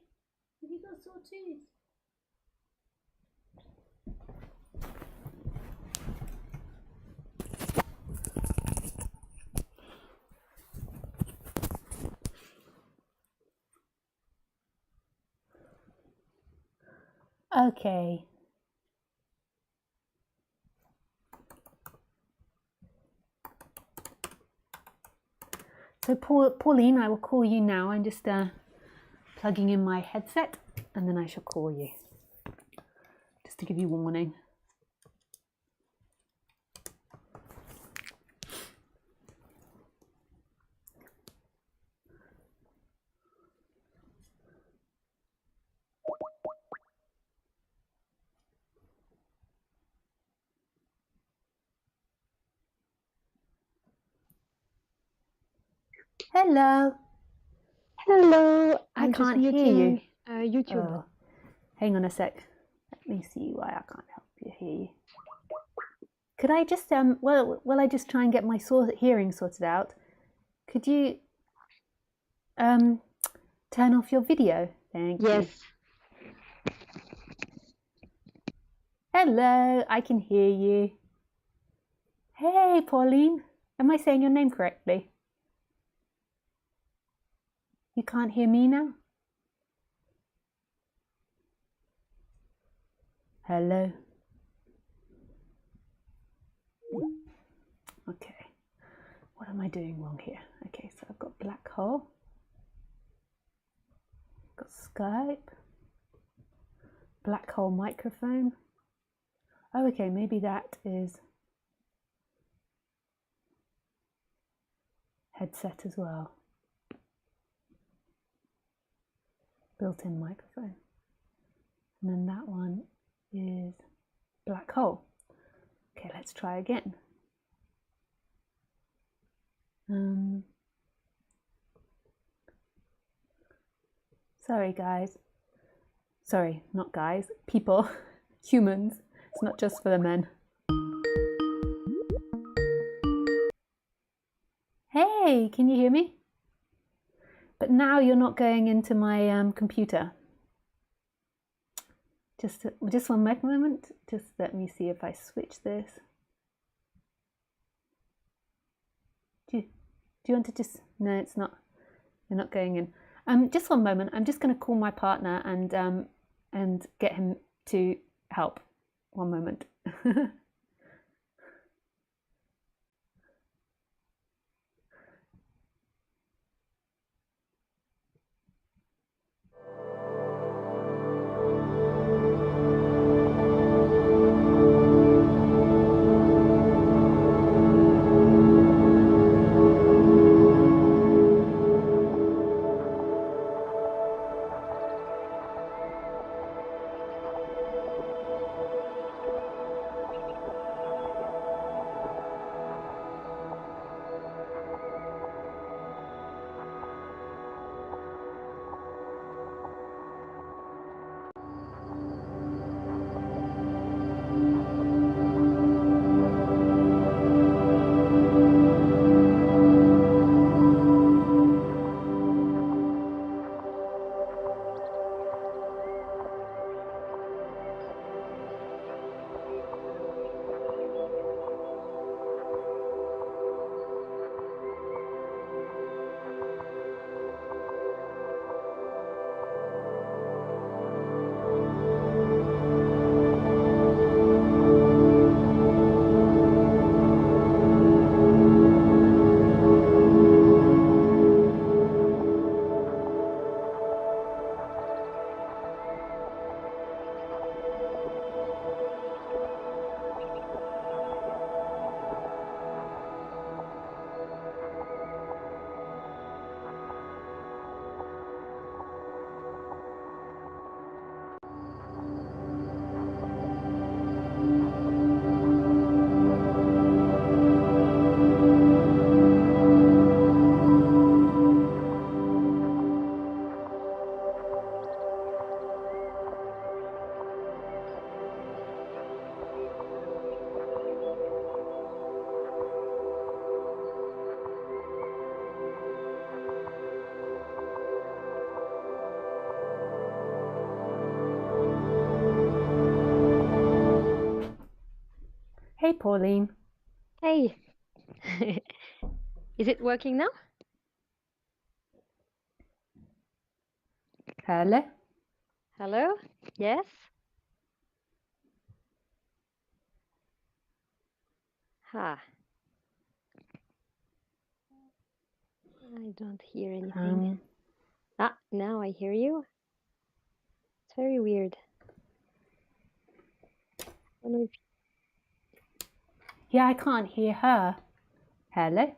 Have you got sore tooth? Okay. So Pauline, I will call you now. I'm just plugging in my headset, and then I shall call you, just to give you warning. Hello. Hello. I can't hear you. YouTube. Oh, hang on a sec. Let me see why I can't help you hear you. Could I just while I just try and get my hearing sorted out, could you turn off your video? Thank you. Hello, I can hear you. Hey, Pauline. Am I saying your name correctly? You can't hear me now? Hello. Okay. What am I doing wrong here? Okay, so I've got black hole. Got Skype. Black hole microphone. Oh, okay, maybe that is headset as well. Built-in microphone. And then that one is black hole. Okay, let's try again. Sorry, guys. Sorry, not guys. People. Humans. It's not just for the men. Hey, can you hear me? But now you're not going into my computer. Just one moment. Just let me see if I switch this. Do you want to just... No, it's not. You're not going in. Just one moment. I'm just going to call my partner and get him to help. One moment. Hey, Pauline. Hey. Is it working now? Hello? Hello? Yes? Ha. I don't hear anything. Now I hear you. It's very weird. I don't know if... Yeah, I can't hear her. Hello?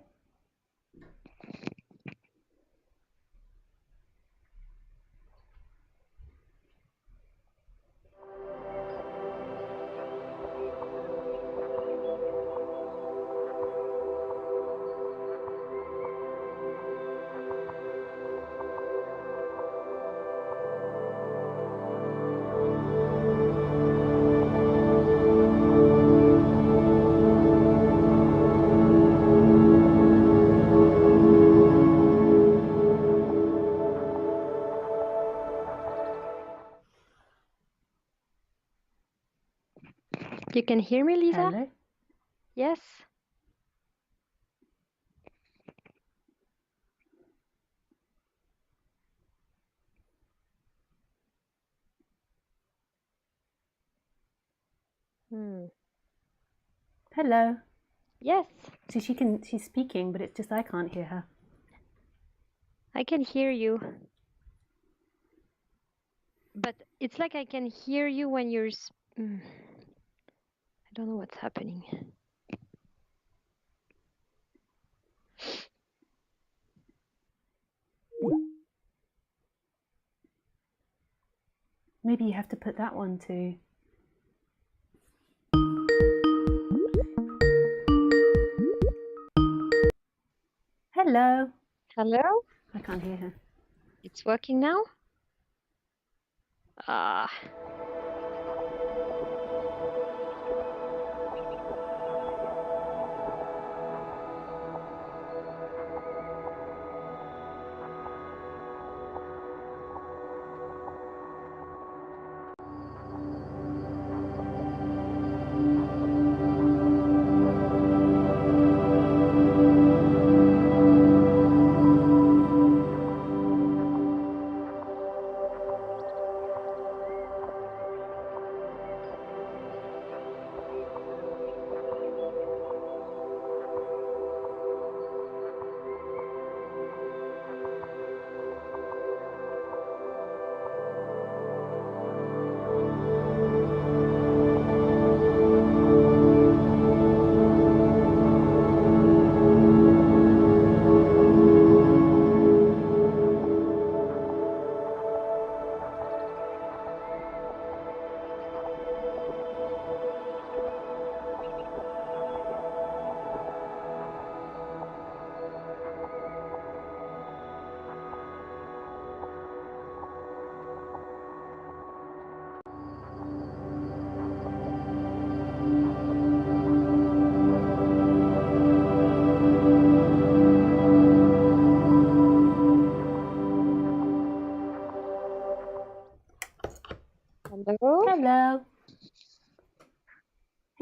You can hear me, Lisa? Hello? Yes? Hello? Yes, So she's speaking, but it's just I can't hear her. I can hear you. But it's like I can hear you when you're... I don't know what's happening. Maybe you have to put that one too. Hello? Hello? I can't hear her. It's working now? Ah.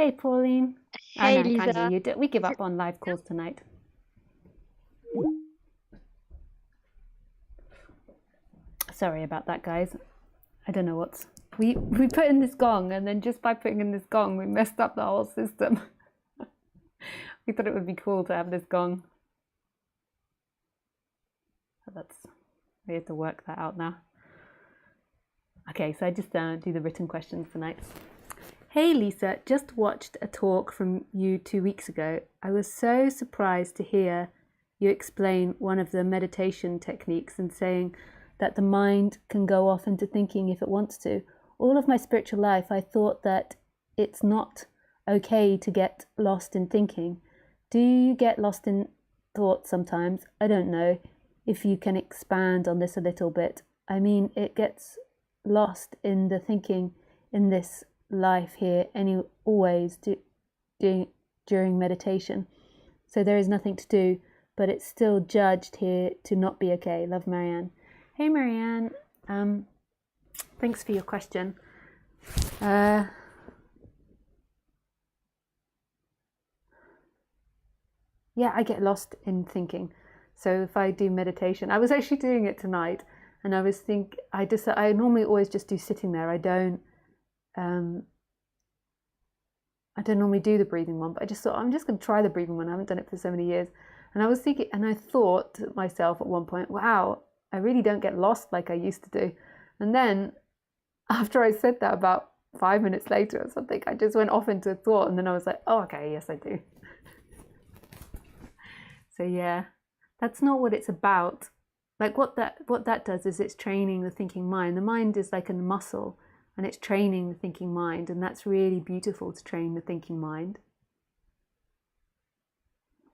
Hey, Pauline. Oh, no, Hey, I can't hear Lisa. you. We give up on live calls tonight. Sorry about that, guys. I don't know what's... We put in this gong, and then just by putting in this gong, we messed up the whole system. We thought it would be cool to have this gong. But we have to work that out now. Okay, so I just do the written questions tonight. Hey Lisa, just watched a talk from you 2 weeks ago. I was so surprised to hear you explain one of the meditation techniques and saying that the mind can go off into thinking if it wants to. All of my spiritual life, I thought that it's not okay to get lost in thinking. Do you get lost in thought sometimes? I don't know if you can expand on this a little bit. I mean, it gets lost in the thinking in this life here always during meditation. So there is nothing to do, but it's still judged here to not be okay. Love, Marianne. Hey, Marianne. Thanks for your question. Yeah, I get lost in thinking. So if I do meditation, I was actually doing it tonight, and I normally always just do sitting there. I don't normally do the breathing one, but I just thought I'm just going to try the breathing one. I haven't done it for so many years, and I was thinking, and I thought to myself at one point, wow, I really don't get lost like I used to do. And then after I said that, about 5 minutes later or something, I just went off into thought, and then I was like, oh, okay, yes, I do. So yeah, that's not what it's about. Like what that does is it's training the thinking mind. The mind is like a muscle, and it's training the thinking mind, and that's really beautiful to train the thinking mind.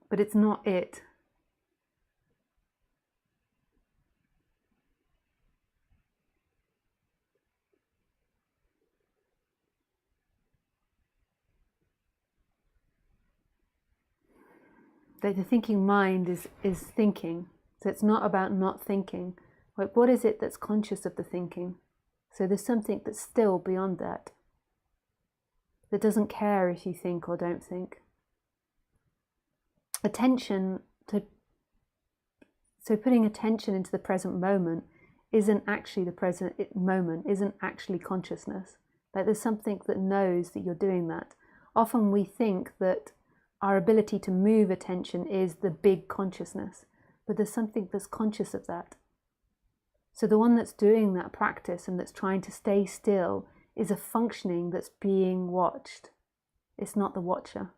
But it's not it. That the thinking mind is thinking. So it's not about not thinking. Like, what is it that's conscious of the thinking? So there's something that's still beyond that doesn't care if you think or don't think. So putting attention into the present moment isn't actually the present moment, isn't actually consciousness. Like there's something that knows that you're doing that. Often we think that our ability to move attention is the big consciousness, but there's something that's conscious of that. So the one that's doing that practice and that's trying to stay still is a functioning that's being watched. It's not the watcher.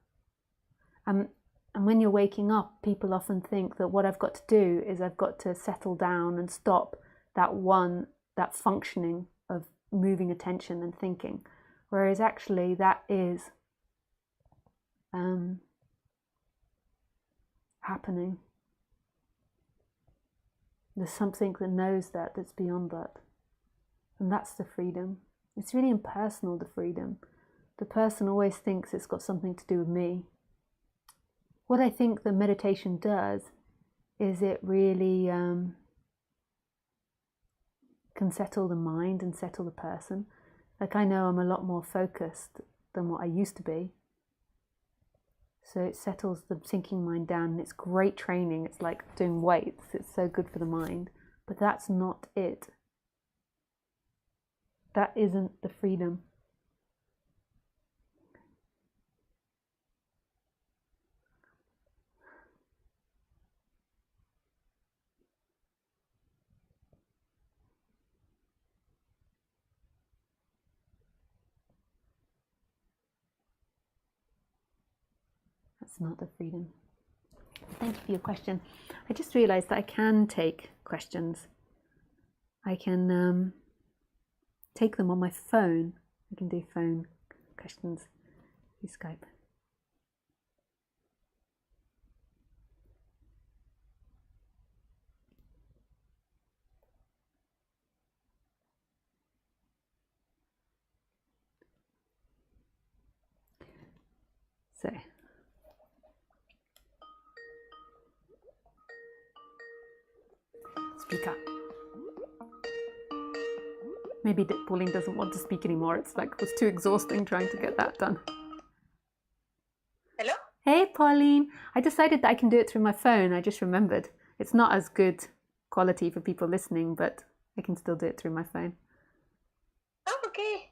And when you're waking up, people often think that what I've got to do is I've got to settle down and stop that functioning of moving attention and thinking. Whereas actually that is happening. There's something that knows that's beyond that. And that's the freedom. It's really impersonal, the freedom. The person always thinks it's got something to do with me. What I think the meditation does is it really can settle the mind and settle the person. Like I know I'm a lot more focused than what I used to be. So it settles the thinking mind down, and it's great training. It's like doing weights. It's so good for the mind. But that's not it. That isn't the freedom. That's not the freedom. Thank you for your question. I just realized that I can take questions. I can take them on my phone. I can do phone questions through Skype. So, speak up. Maybe Pauline doesn't want to speak anymore. It's like it was too exhausting trying to get that done. Hey, Pauline. I decided that I can do it through my phone. I just remembered. It's not as good quality for people listening, but I can still do it through my phone. Oh, okay.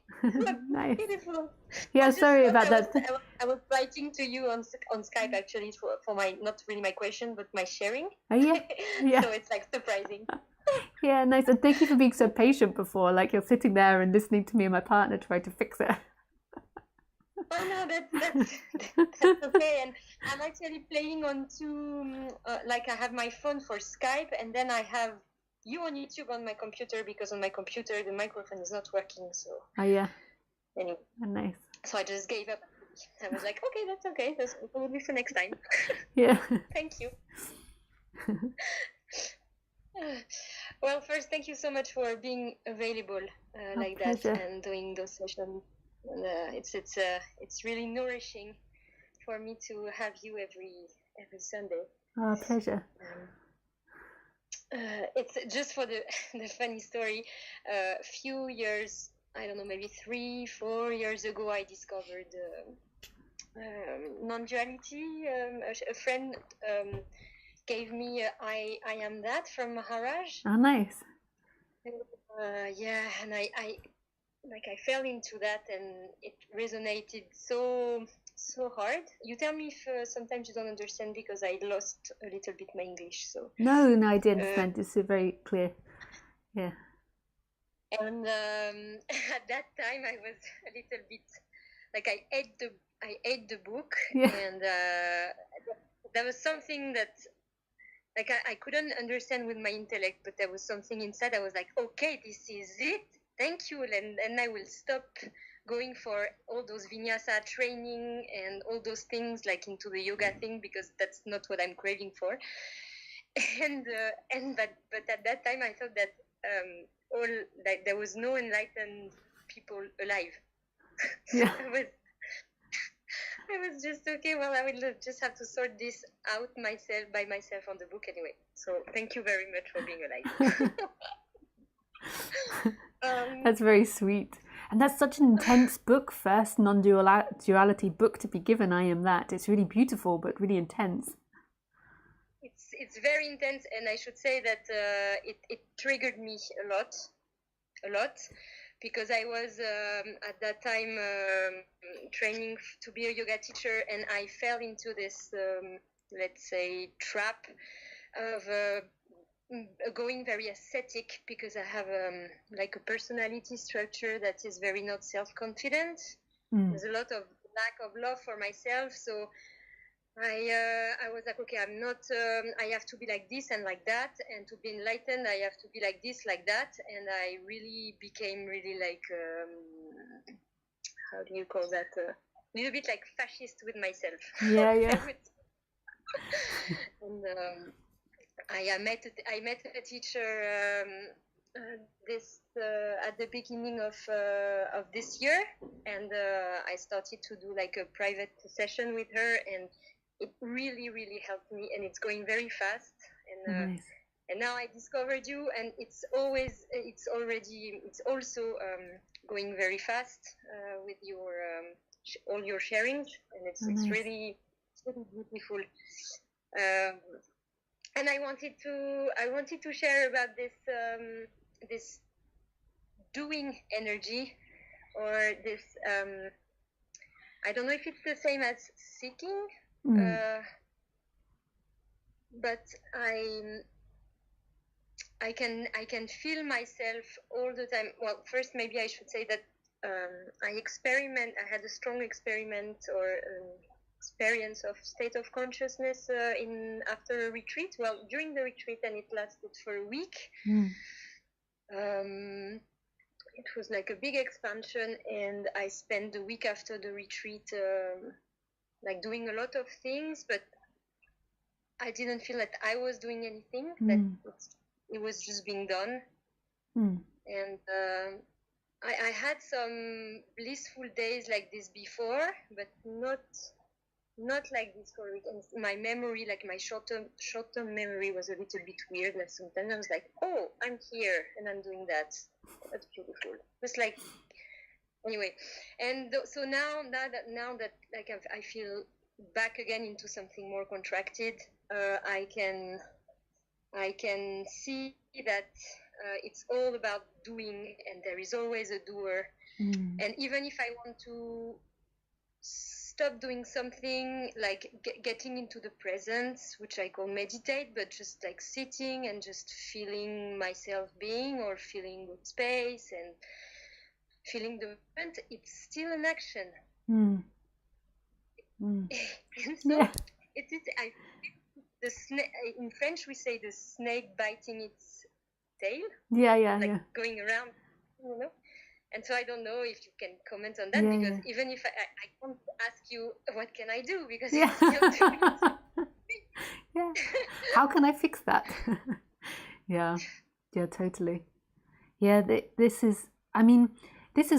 Nice. Beautiful. Yeah, I just sorry thought about that. I was writing to you on Skype actually for my, not really my question, but my sharing. Oh, yeah. Yeah. So it's like surprising. Yeah, nice. And thank you for being so patient before. Like you're sitting there and listening to me and my partner try to fix it. Oh no, that's okay. And I'm actually playing on two, like I have my phone for Skype, and then I have you on YouTube on my computer, because on my computer the microphone is not working. So Oh, yeah. anyway, Nice. so I just gave up. I was like, okay, that's okay. That will be for next time. Yeah. Thank you. Well, first, thank you so much for being available like pleasure. that and doing those sessions. And, it's really nourishing for me to have you every Sunday. Oh, pleasure. It's just for the the funny story. A few years, I don't know, maybe 3-4 years ago, I discovered non-duality. A friend gave me I Am That from Maharaj. Oh, nice. Yeah, and I fell into that, and it resonated so hard. You tell me if sometimes you don't understand, because I lost a little bit my English. So No, I did understand. It's very clear. Yeah. And at that time, I was a little bit like I ate the book, Yeah. and there was something that like I couldn't understand with my intellect, but there was something inside. I was like, okay, this is it. Thank you, and I will stop going for all those vinyasa training and all those things, like into the yoga thing, because that's not what I'm craving for. But at that time, I thought that all like there was no enlightened people alive. Yeah. I was just okay. Well, I will just have to sort this out by myself on the book anyway. So thank you very much for being alive. That's very sweet. And that's such an intense book, first non-duality book to be given, I Am That. It's really beautiful, but really intense. It's very intense, and I should say that it triggered me a lot, because I was at that time training to be a yoga teacher, and I fell into this, let's say, trap of going very ascetic, because I have like a personality structure that is very not self-confident. There's a lot of lack of love for myself, so I was like, okay, I'm not, I have to be like this and like that, and to be enlightened, I have to be like this, like that, and I really became really like, how do you call that? A little bit like fascist with myself. Yeah, yeah. And I met a teacher this at the beginning of this year, and I started to do like a private session with her, and it really helped me, and it's going very fast. And nice. And now I discovered you, and it's also going very fast with your all your sharings, and it's really beautiful. And I wanted to share about this this doing energy, or this I don't know if it's the same as seeking, but I can feel myself all the time. Well, first maybe I should say that I had a strong experiment or experience of state of consciousness after a retreat. Well, during the retreat, and it lasted for a week. It was like a big expansion, and I spent the week after the retreat like doing a lot of things, but I didn't feel that I was doing anything, that it was just being done. And I had some blissful days like this before, but not like this for a week. And my memory, like my short-term memory, was a little bit weird. Like sometimes I was like, oh, I'm here and I'm doing that. That's beautiful. It's like, anyway. And so now that like I feel back again into something more contracted, I can see that it's all about doing, and there is always a doer. And even if I want to stop doing something, like getting into the present, which I call meditate, but just like sitting and just feeling myself being, or feeling good space and feeling the moment, it's still an action. And so it is, in French we say the snake biting its tail. Going around, you know. And so I don't know if you can comment on that, because even if I can't ask you what can I do, because you're still doing it. How can I fix that? Yeah, totally. Yeah, this is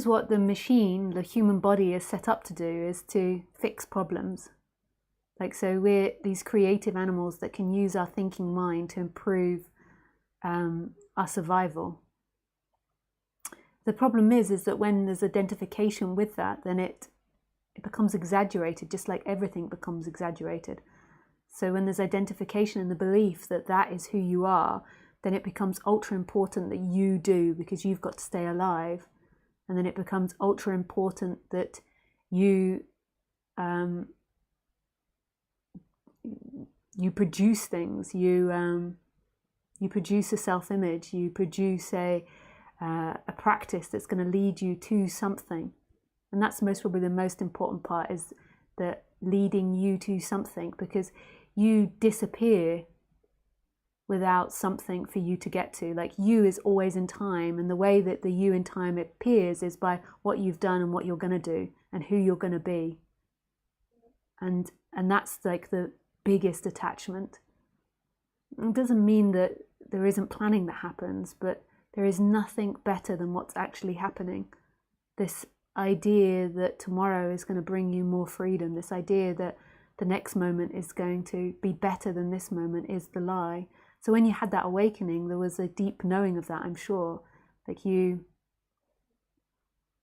what the machine, the human body, is set up to do, is to fix problems. Like, so we're these creative animals that can use our thinking mind to improve our survival. The problem is that when there's identification with that, then it becomes exaggerated, just like everything becomes exaggerated. So when there's identification in the belief that that is who you are, then it becomes ultra important that you do, because you've got to stay alive. And then it becomes ultra important that you produce things, you produce a self-image, you produce a practice that's going to lead you to something. And that's probably the most important part, is that leading you to something, because you disappear without something for you to get to. Like, you is always in time, and the way that the you in time appears is by what you've done and what you're going to do and who you're going to be. And that's like the biggest attachment. It doesn't mean that there isn't planning that happens, but there is nothing better than what's actually happening. This idea that tomorrow is going to bring you more freedom, this idea that the next moment is going to be better than this moment, is the lie. So when you had that awakening, there was a deep knowing of that, I'm sure. Like,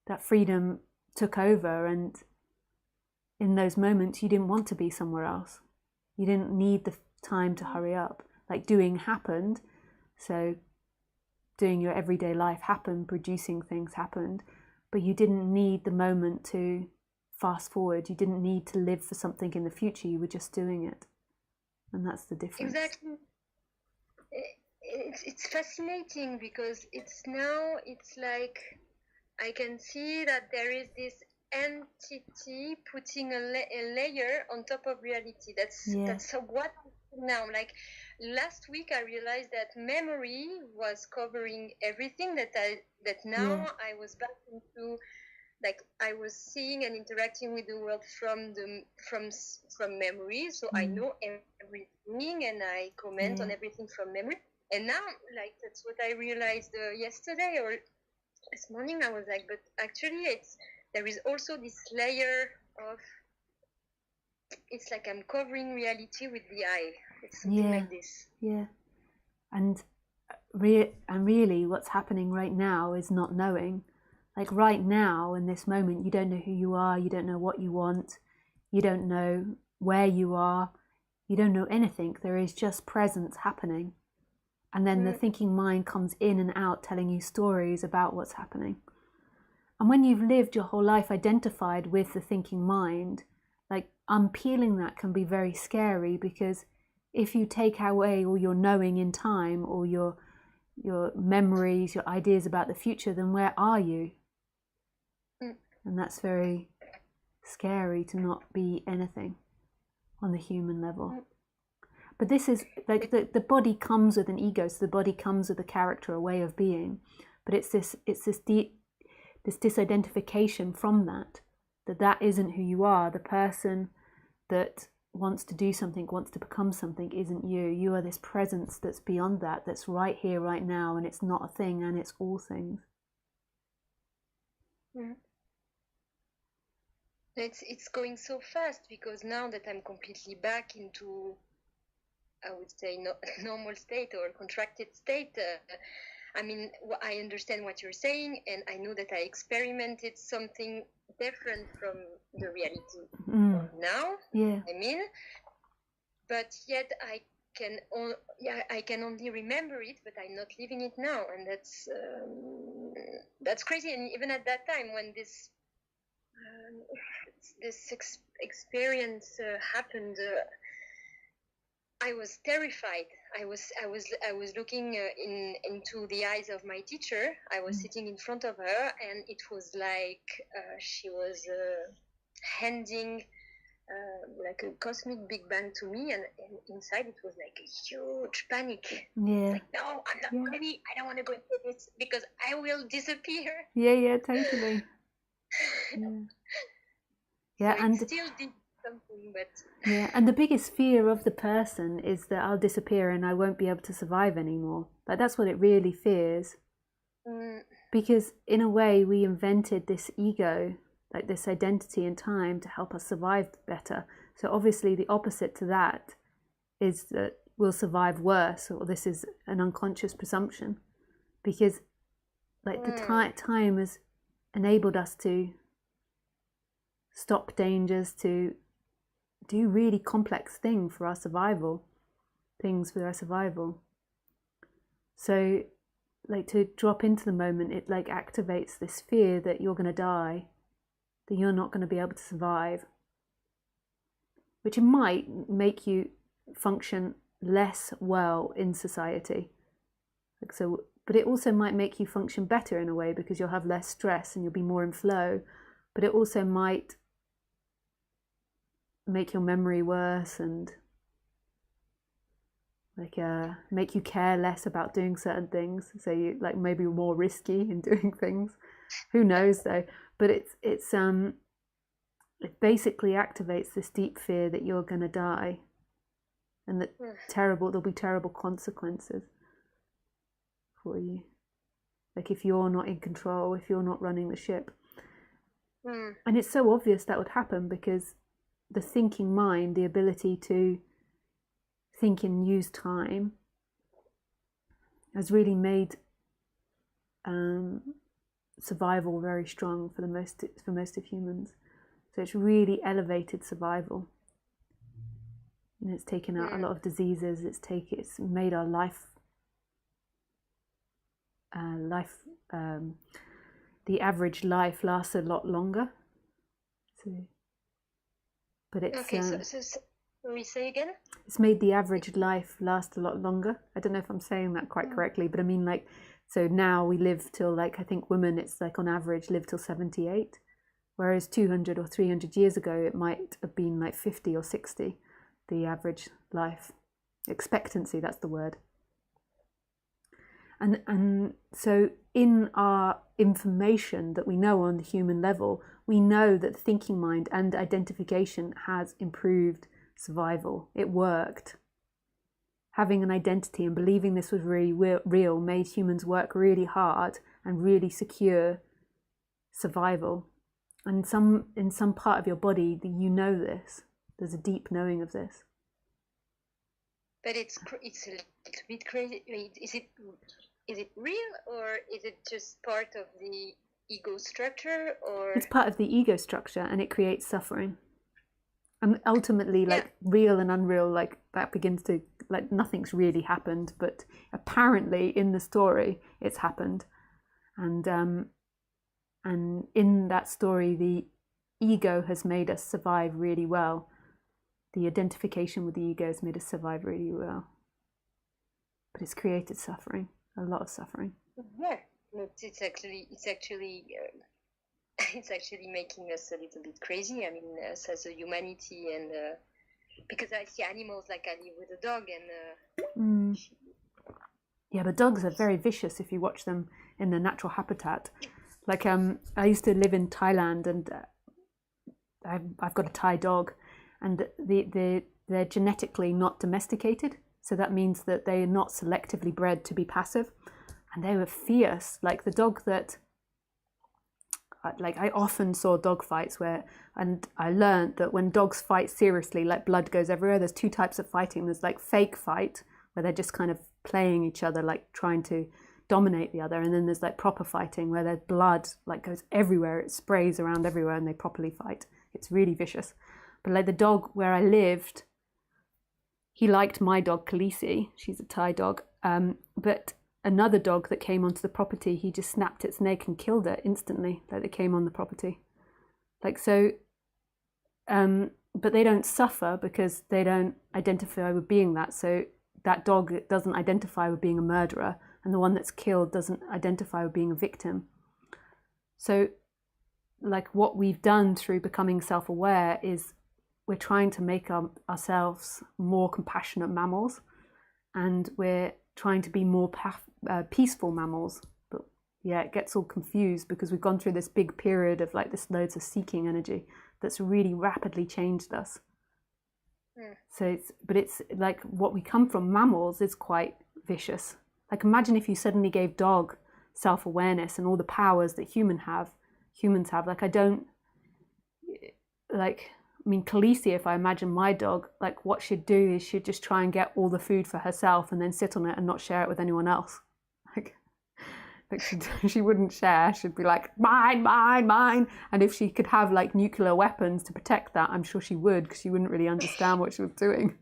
that freedom took over, and in those moments you didn't want to be somewhere else. You didn't need the time to hurry up. Like, doing happened, so doing your everyday life happened, producing things happened, but you didn't need the moment to fast forward. You didn't need to live for something in the future. You were just doing it. And that's the difference. Exactly. It's fascinating, because it's like I can see that there is this entity putting a layer on top of reality. That's what now, like, last week I realized that memory was covering everything, that now I was back into, like, I was seeing and interacting with the world from memory. So I know everything, and I comment on everything from memory. And now, like, that's what I realized yesterday or this morning. I was like, but actually there is also this layer of, it's like I'm covering reality with the eye. It's something like this. Yeah. And really what's happening right now is not knowing. Like, right now, in this moment, you don't know who you are, you don't know what you want, you don't know where you are, you don't know anything. There is just presence happening. And then the thinking mind comes in and out, telling you stories about what's happening. And when you've lived your whole life identified with the thinking mind, like, unpeeling that can be very scary, because if you take away all your knowing in time, or your memories, your ideas about the future, then where are you? And that's very scary, to not be anything on the human level. But this is like, the body comes with an ego, so the body comes with a character, a way of being. But it's this disidentification from that isn't who you are. The person that wants to do something, wants to become something, isn't you. You are this presence that's beyond that, that's right here, right now, and it's not a thing, and it's all things. It's going so fast, because now that I'm completely back into, I would say, normal state or contracted state, I mean, I understand what you're saying, and I know that I experimented something different from the reality now. Yeah. I mean, but yet I can only remember it, but I'm not living it now, and that's crazy. And even at that time, when this experience happened, I was terrified. I was looking into the eyes of my teacher. I was sitting in front of her, and it was like she was handing like a cosmic big bang to me, and inside it was like a huge panic. Yeah. Like, no, I'm not ready. I don't want to go into this because I will disappear. Yeah, totally. Yeah, so and it still did something, but yeah, and the biggest fear of the person is that I'll disappear and I won't be able to survive anymore. Like that's what it really fears. Because in a way we invented this ego, like this identity in time, to help us survive better. So obviously the opposite to that is that we'll survive worse, or this is an unconscious presumption, because like the time has enabled us to stop dangers, to do really complex things for our survival. So like to drop into the moment, it like activates this fear that you're going to die, that you're not going to be able to survive, which it might make you function less well in society. Like so, but it also might make you function better in a way, because you'll have less stress and you'll be more in flow. But it also might make your memory worse and like make you care less about doing certain things. So you like maybe more risky in doing things. Who knows though? But it basically activates this deep fear that you're going to die, and that there'll be terrible consequences for you. Like if you're not in control, if you're not running the ship. And it's so obvious that would happen, because the thinking mind, the ability to think and use time, has really made survival very strong for most of humans. So it's really elevated survival. And it's taken out a lot of diseases. It's made our the average life lasts a lot longer. But it's okay. So we say again. It's made the average life last a lot longer. I don't know if I'm saying that quite correctly, but I mean, like, so now we live till, like, I think women, it's like on average live till 78, whereas 200 or 300 years ago it might have been like 50 or 60, the average life expectancy. That's the word. And so in our information that we know on the human level, we know that the thinking mind and identification has improved survival. It worked. Having an identity and believing this was really real made humans work really hard and really secure survival. And in some part of your body, you know this. There's a deep knowing of this. But it's a little bit crazy. Is it real, or is it just part of the ego structure? Or it's part of the ego structure, and it creates suffering. And ultimately, like, real and unreal, like, that begins to, like, nothing's really happened, but apparently in the story it's happened. And in that story, the ego has made us survive really well. The identification with the ego has made us survive really well. But it's created suffering, a lot of suffering. Yeah, it's actually it's actually making us a little bit crazy. I mean, us as a humanity, and because I see animals, like I live with a dog, and yeah, but dogs are very vicious if you watch them in their natural habitat. Like I used to live in Thailand, and I've got a Thai dog, and they're genetically not domesticated, so that means that they are not selectively bred to be passive, and they were fierce. Like the dog that, like, I often saw dog fights and I learned that when dogs fight seriously, like, blood goes everywhere. There's two types of fighting. There's like fake fight, where they're just kind of playing each other, like trying to dominate the other, and then there's like proper fighting, where their blood like goes everywhere, it sprays around everywhere, and they properly fight. It's really vicious. But like the dog where I lived, he liked my dog Khaleesi. She's a Thai dog. But another dog that came onto the property, he just snapped its neck and killed it instantly. Like they came on the property. Like so. But they don't suffer because they don't identify with being that. So that dog doesn't identify with being a murderer, and the one that's killed doesn't identify with being a victim. So like what we've done through becoming self-aware is we're trying to make ourselves more compassionate mammals, and we're trying to be more peaceful mammals. But yeah, it gets all confused because we've gone through this big period of like this loads of seeking energy that's really rapidly changed us. So it's like what we come from, mammals, is quite vicious. Like imagine if you suddenly gave dog self-awareness and all the powers that humans have. Like I mean, Khaleesi, if I imagine my dog, like what she'd do is she'd just try and get all the food for herself and then sit on it and not share it with anyone else. Like she wouldn't share. She'd be like, mine, mine, mine. And if she could have like nuclear weapons to protect that, I'm sure she would, because she wouldn't really understand what she was doing.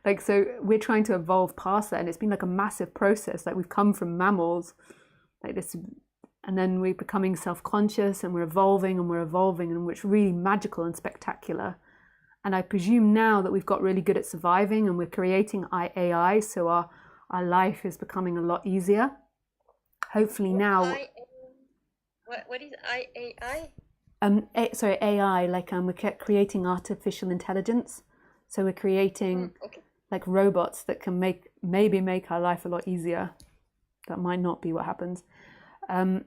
Like, so we're trying to evolve past that, and it's been like a massive process. Like we've come from mammals, like this, and then we're becoming self-conscious, and we're evolving, and it's really magical and spectacular. And I presume now that we've got really good at surviving and we're creating AI, so our life is becoming a lot easier. Hopefully now. What is IAI? Sorry, AI. Like we're creating artificial intelligence, so we're creating like robots that can maybe make our life a lot easier. That might not be what happens, and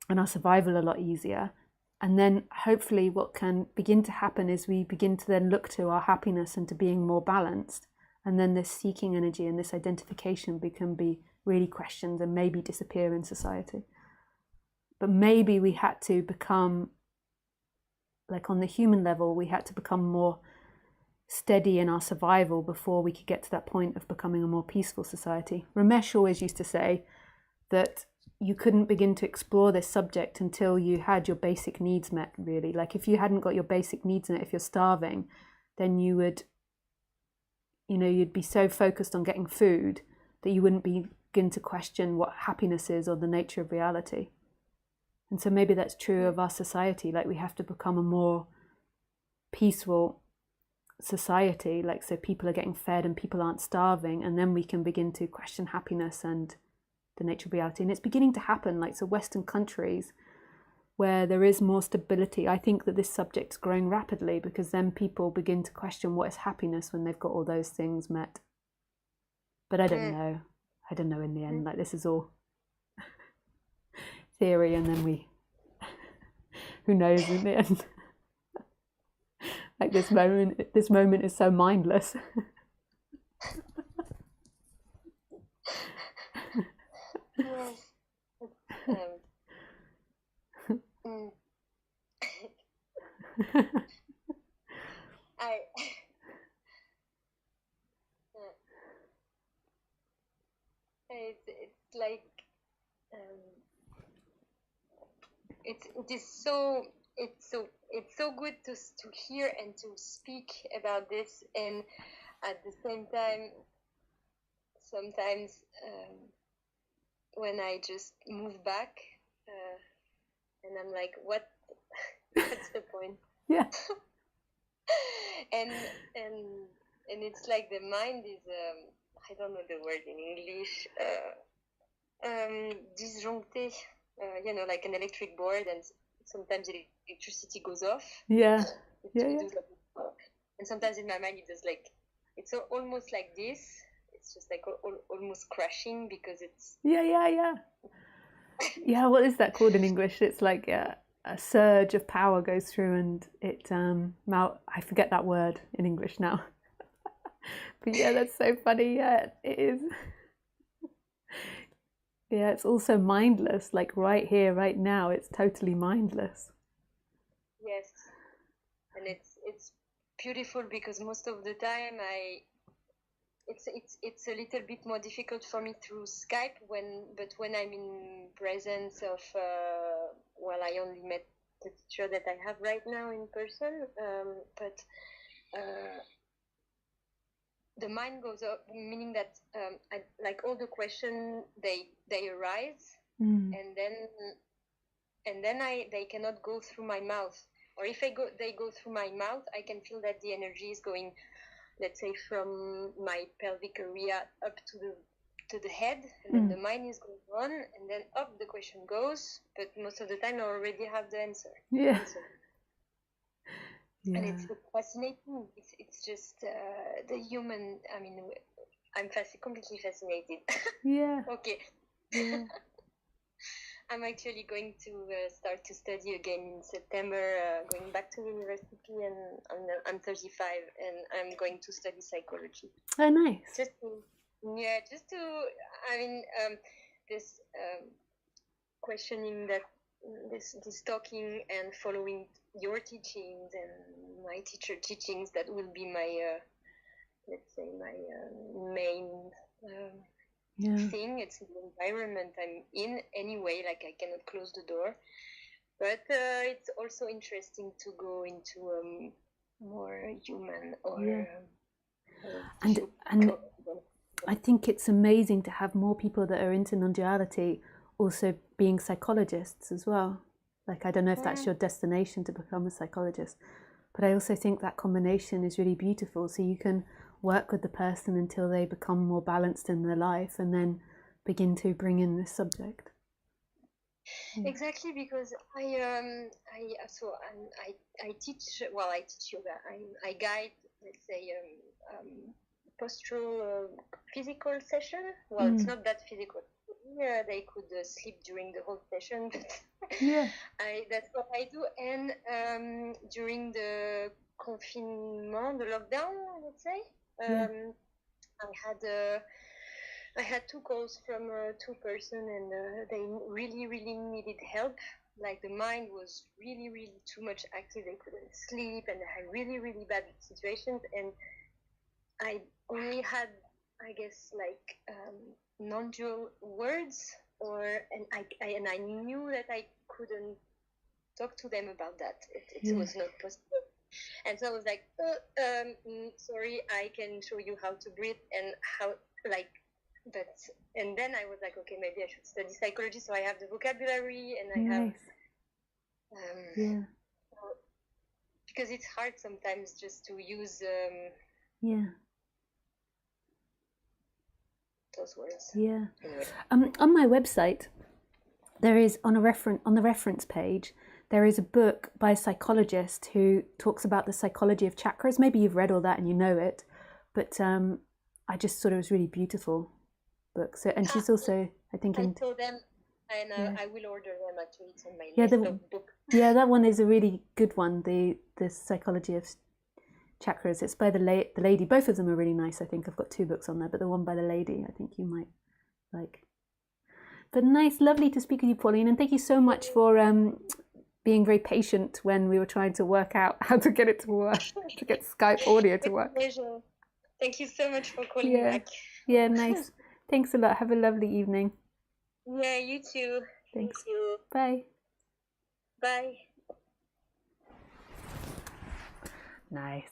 our survival a lot easier. And then hopefully what can begin to happen is we begin to then look to our happiness and to being more balanced. And then this seeking energy and this identification can be really questioned and maybe disappear in society. But maybe we had to become, like on the human level, we had to become more steady in our survival before we could get to that point of becoming a more peaceful society. Ramesh always used to say that you couldn't begin to explore this subject until you had your basic needs met, really. Like if you hadn't got your basic needs met, if you're starving, then you would, you'd be so focused on getting food that you wouldn't begin to question what happiness is or the nature of reality. And so maybe that's true of our society. Like we have to become a more peaceful society, like so people are getting fed and people aren't starving, and then we can begin to question happiness and the nature of reality. And it's beginning to happen, like so Western countries where there is more stability. I think that this subject is growing rapidly because then people begin to question what is happiness when they've got all those things met. But I don't know in the end. Like this is all theory, and then who knows in the end. Like this moment is so mindless. Yes. It's like it's so good to hear and to speak about this, and at the same time sometimes when I just move back and I'm like, what's the point? Yeah. and it's like the mind is I don't know the word in English, disjoncté, like an electric board, and sometimes the electricity goes off. Yeah. And sometimes in my mind it does, like it's almost like this. It's just like almost crashing because it's yeah. What is that called in English? It's like a surge of power goes through, and it now I forget that word in English now. But yeah, that's so funny. Yeah, it is. Yeah, it's also mindless. Like right here, right now, it's totally mindless. Yes, and it's beautiful because most of the time it's a little bit more difficult for me through Skype when I'm in presence of well, I only met the teacher that I have right now in person, but the mind goes up, meaning that like all the questions they arise, and then they cannot go through my mouth, or if they go through my mouth, I can feel that the energy is going, let's say, from my pelvic area up to the head, and then the mind is going on, and then up the question goes, but most of the time I already have the answer. Yeah. And it's fascinating. It's just the human. I mean, I'm completely fascinated. Yeah. Okay. Yeah. I'm actually going to start to study again in September. Going back to university, and I'm 35, and I'm going to study psychology. Oh, nice. Just to. I mean, this questioning that. This talking and following your teachings and my teacher teachings, that will be my let's say my main thing. It's the environment I'm in anyway, like I cannot close the door, but it's also interesting to go into more human or and I think it's amazing to have more people that are into non-duality also being psychologists as well. Like, I don't know if that's your destination to become a psychologist, but I also think that combination is really beautiful. So you can work with the person until they become more balanced in their life, and then begin to bring in this subject. Exactly, because I teach. Well, I teach yoga. I guide, let's say, postural physical session. Well, it's not that physical. They could sleep during the whole session, but that's what I do. And during the confinement, the lockdown, I would say, I had 2 calls from 2 persons, and they really, really needed help. Like, the mind was really, really too much active. They couldn't sleep, and they had really, really bad situations. And I only had, I guess, like non-dual words, and I knew that I couldn't talk to them about that. It was not possible. And so I was like, sorry, I can show you how to breathe and how, like, and then I was like, okay, maybe I should study psychology, so I have the vocabulary, and I have because it's hard sometimes just to use those words. Yeah. Anyway. On my website, there is on the reference page, there is a book by a psychologist who talks about the psychology of chakras. Maybe you've read all that and you know it, but I just thought it was really beautiful book. So, and she's also, I think, I saw them, and I will order them. Actually, it's on my list of books. Yeah, that one is a really good one. The psychology of chakras. It's by the lady. Both of them are really nice. I think I've got 2 books on there, but the one by the lady, I think you might like. But nice, lovely to speak with you, Pauline, and thank you so much for being very patient when we were trying to work out how to get it to work, to get Skype audio to work. Pleasure. Thank you so much for calling me back. Yeah, nice. Thanks a lot. Have a lovely evening. Yeah, you too. Thanks. Thank you. Bye. Bye. Nice.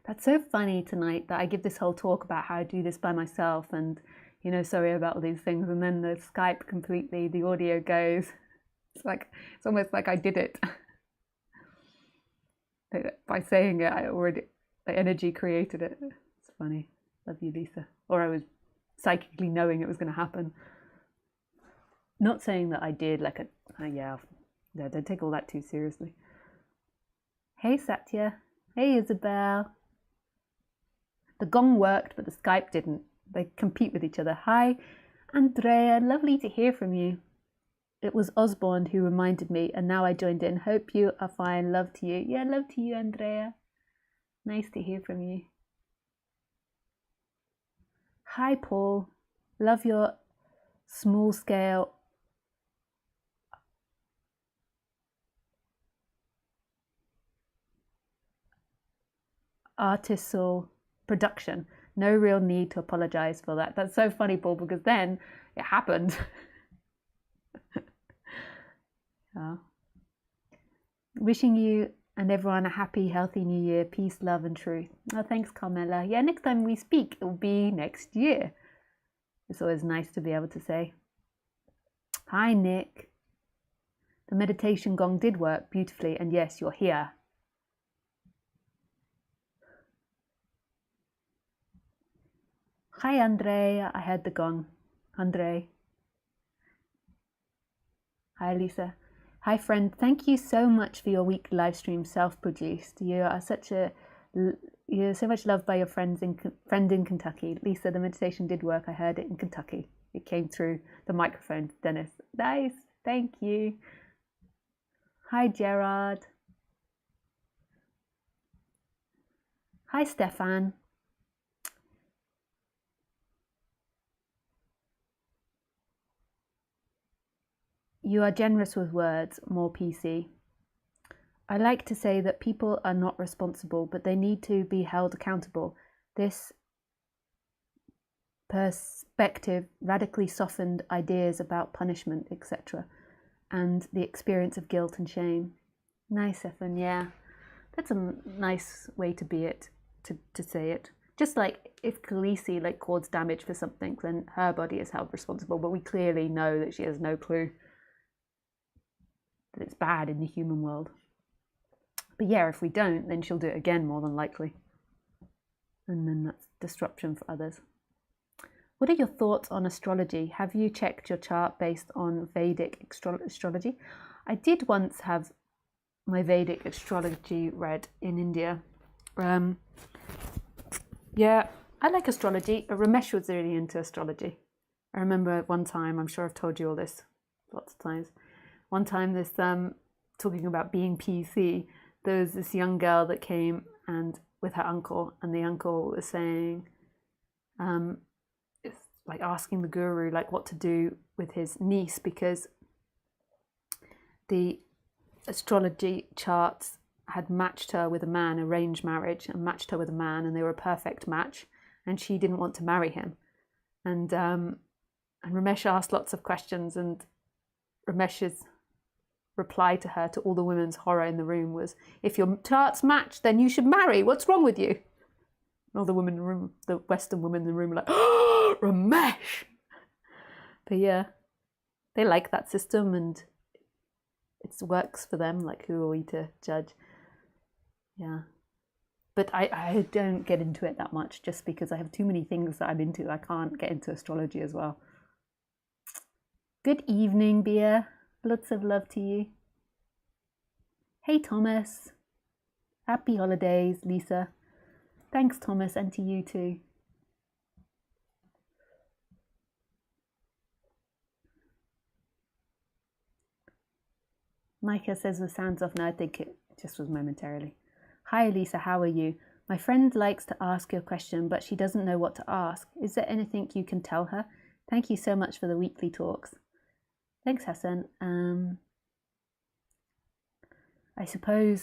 That's so funny tonight that I give this whole talk about how I do this by myself and, you know, sorry about all these things, and then the Skype completely, the audio goes. It's almost like I did it. By saying it, the energy created it. It's funny. Love you, Lisa. Or I was psychically knowing it was going to happen. Not saying that I did, don't take all that too seriously. Hey, Satya. Hey, Isabel. The gong worked, but the Skype didn't. They compete with each other. Hi, Andrea. Lovely to hear from you. It was Osborne who reminded me, and now I joined in. Hope you are fine. Love to you. Yeah, love to you, Andrea. Nice to hear from you. Hi, Paul. Love your small scale artisanal production. No real need to apologize for that. That's so funny, Paul, because then it happened. Yeah. Wishing you and everyone a happy, healthy new year. Peace, love, and truth. Oh, thanks, Carmela. Yeah, next time we speak, it will be next year. It's always nice to be able to say. Hi, Nick. The meditation gong did work beautifully, and yes, you're here. Hi, Andre. I heard the gong. Andre. Hi, Lisa. Hi, friend. Thank you so much for your weekly live stream, self-produced. You're so much loved by your friend in Kentucky. Lisa, the meditation did work. I heard it in Kentucky. It came through the microphone, Dennis. Nice. Thank you. Hi, Gerard. Hi, Stefan. You are generous with words, more PC. I like to say that people are not responsible, but they need to be held accountable. This perspective radically softened ideas about punishment, etc., and the experience of guilt and shame. Nice, Stefan, yeah. That's a nice way to be it, to say it. Just like if Khaleesi caused damage for something, then her body is held responsible, but we clearly know that she has no clue that it's bad in the human world. But yeah, if we don't, then she'll do it again, more than likely. And then that's disruption for others. What are your thoughts on astrology? Have you checked your chart based on Vedic astrology? I did once have my Vedic astrology read in India. Yeah, I like astrology. Ramesh was really into astrology. I remember one time, I'm sure I've told you all this lots of times. One time, this talking about being PC, there was this young girl that came and with her uncle, and the uncle was saying, it's like asking the guru what to do with his niece, because the astrology charts had matched her with a man, arranged marriage, and matched her with a man, and they were a perfect match, and she didn't want to marry him. And Ramesh asked lots of questions, and Ramesh's reply to her, to all the women's horror in the room, was, if your charts match, then you should marry. What's wrong with you? And all the women in the room, the Western women in the room, were like, oh, Ramesh. But yeah, they like that system, and it works for them. Who are we to judge? Yeah. But I don't get into it that much, just because I have too many things that I'm into. I can't get into astrology as well. Good evening, Bea. Lots of love to you. Hey, Thomas. Happy holidays, Lisa. Thanks, Thomas, and to you too. Micah says the sound's off. No, I think it just was momentarily. Hi, Lisa. How are you? My friend likes to ask you a question, but she doesn't know what to ask. Is there anything you can tell her? Thank you so much for the weekly talks. Thanks, Hassan. I suppose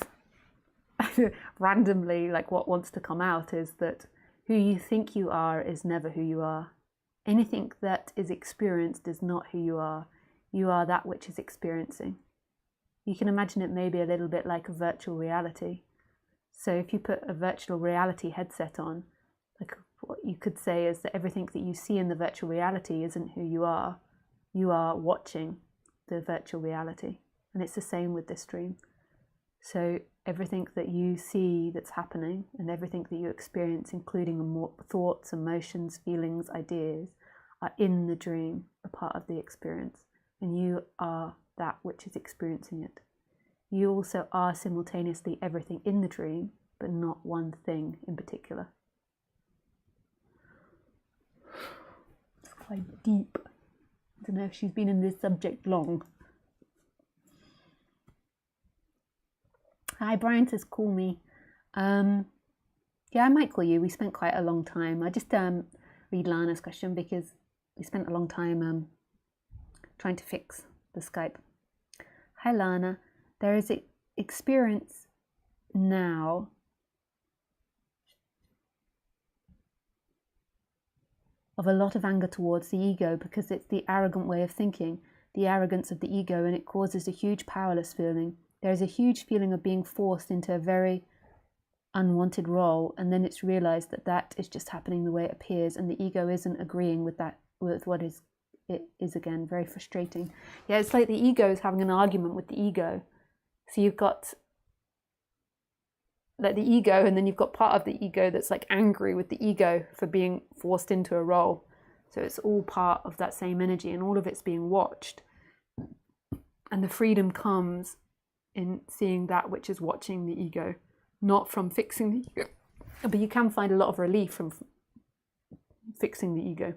randomly, what wants to come out is that who you think you are is never who you are. Anything that is experienced is not who you are. You are that which is experiencing. You can imagine it maybe a little bit like a virtual reality. So if you put a virtual reality headset on, what you could say is that everything that you see in the virtual reality isn't who you are. You are watching the virtual reality. And it's the same with this dream. So everything that you see that's happening, and everything that you experience, including thoughts, emotions, feelings, ideas, are in the dream, a part of the experience. And you are that which is experiencing it. You also are simultaneously everything in the dream, but not one thing in particular. It's quite deep. I don't know if she's been in this subject long. Hi, Brian says, call me. Yeah, I might call you. We spent quite a long time. I just read Lana's question because we spent a long time trying to fix the Skype. Hi, Lana. There is an experience now of a lot of anger towards the ego, because it's the arrogant way of thinking. the arrogance of the ego, and it causes a huge powerless feeling. There is a huge feeling of being forced into a very unwanted role, and then it's realized that that is just happening the way it appears, and the ego isn't agreeing with that, with what is it is. Again, very frustrating. Yeah, it's like the ego is having an argument with the ego. So you've got like the ego, and then you've got part of the ego that's like angry with the ego for being forced into a role. So it's all part of that same energy, and all of it's being watched. And the freedom comes in seeing that which is watching the ego, not from fixing the ego. But you can find a lot of relief from fixing the ego.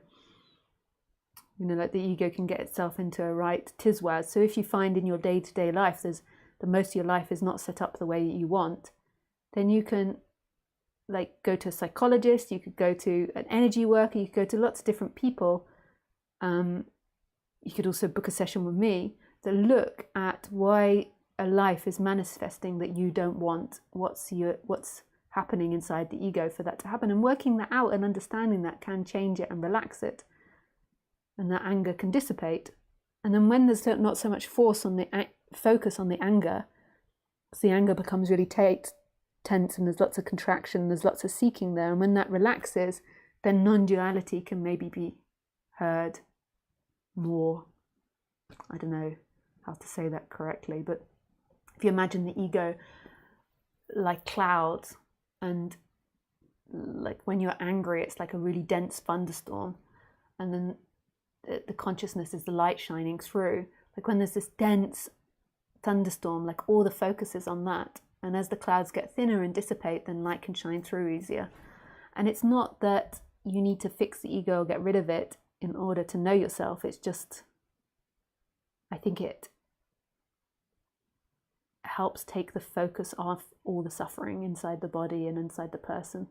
You know, like the ego can get itself into a right tiswaz. So if you find in your day-to-day life the most of your life is not set up the way you want, then you can like go to a psychologist, you could go to an energy worker, you could go to lots of different people. You could also book a session with me that look at why a life is manifesting that you don't want, what's happening inside the ego for that to happen, and working that out and understanding that can change it and relax it, and that anger can dissipate. And then when there's not so much focus on the anger, so the anger becomes really tense, and there's lots of contraction, there's lots of seeking there, and when that relaxes, then non-duality can maybe be heard more. I don't know how to say that correctly, but if you imagine the ego like clouds, and like when you're angry it's like a really dense thunderstorm, and then the consciousness is the light shining through. Like when there's this dense thunderstorm, like all the focus is on that, and as the clouds get thinner and dissipate, then light can shine through easier. And it's not that you need to fix the ego or get rid of it in order to know yourself. It's just, I think it helps take the focus off all the suffering inside the body and inside the person,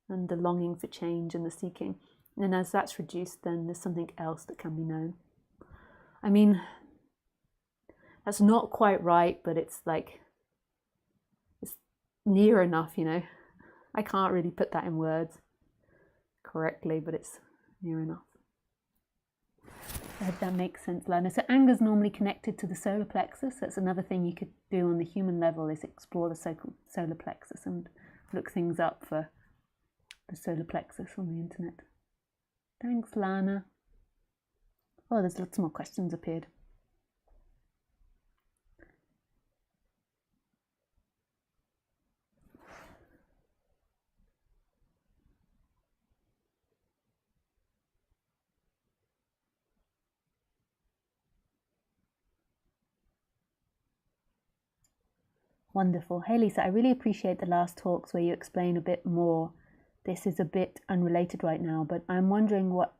and the longing for change and the seeking. And as that's reduced, then there's something else that can be known. I mean, that's not quite right, but it's like, it's near enough, you know. I can't really put that in words correctly, but it's near enough. I hope that makes sense, Lana. So anger is normally connected to the solar plexus. That's another thing you could do on the human level, is explore the solar plexus and look things up for the solar plexus on the internet. Thanks, Lana. Oh, there's lots more questions appeared. Wonderful. Hey Lisa, I really appreciate the last talks where you explain a bit more. This is a bit unrelated right now, but I'm wondering what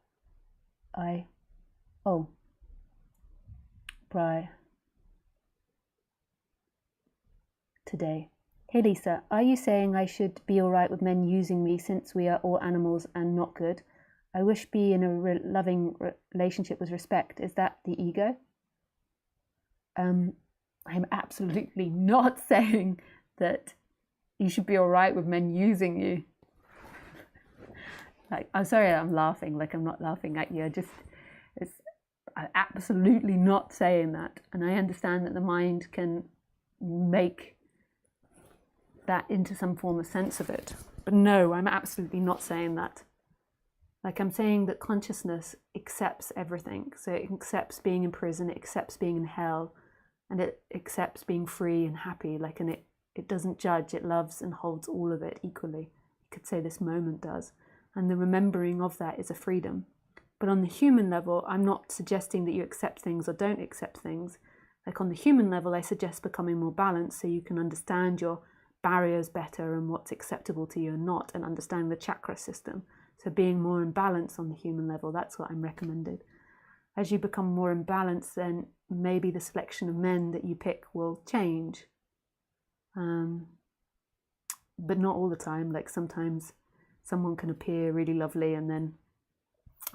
today. Hey Lisa, are you saying I should be alright with men using me since we are all animals and not good? I wish be in a loving relationship with respect. Is that the ego? I'm absolutely not saying that you should be alright with men using you. Like, I'm sorry I'm laughing, like I'm not laughing at you. I'm absolutely not saying that. And I understand that the mind can make that into some form of sense of it. But no, I'm absolutely not saying that. Like, I'm saying that consciousness accepts everything. So it accepts being in prison, it accepts being in hell, and it accepts being free and happy. Like, and it doesn't judge, it loves and holds all of it equally. You could say this moment does. And the remembering of that is a freedom. But on the human level, I'm not suggesting that you accept things or don't accept things. Like on the human level, I suggest becoming more balanced so you can understand your barriers better and what's acceptable to you and not, and understand the chakra system. So being more in balance on the human level, that's what I'm recommended. As you become more in balance, then maybe the selection of men that you pick will change. But not all the time. Like sometimes someone can appear really lovely, and then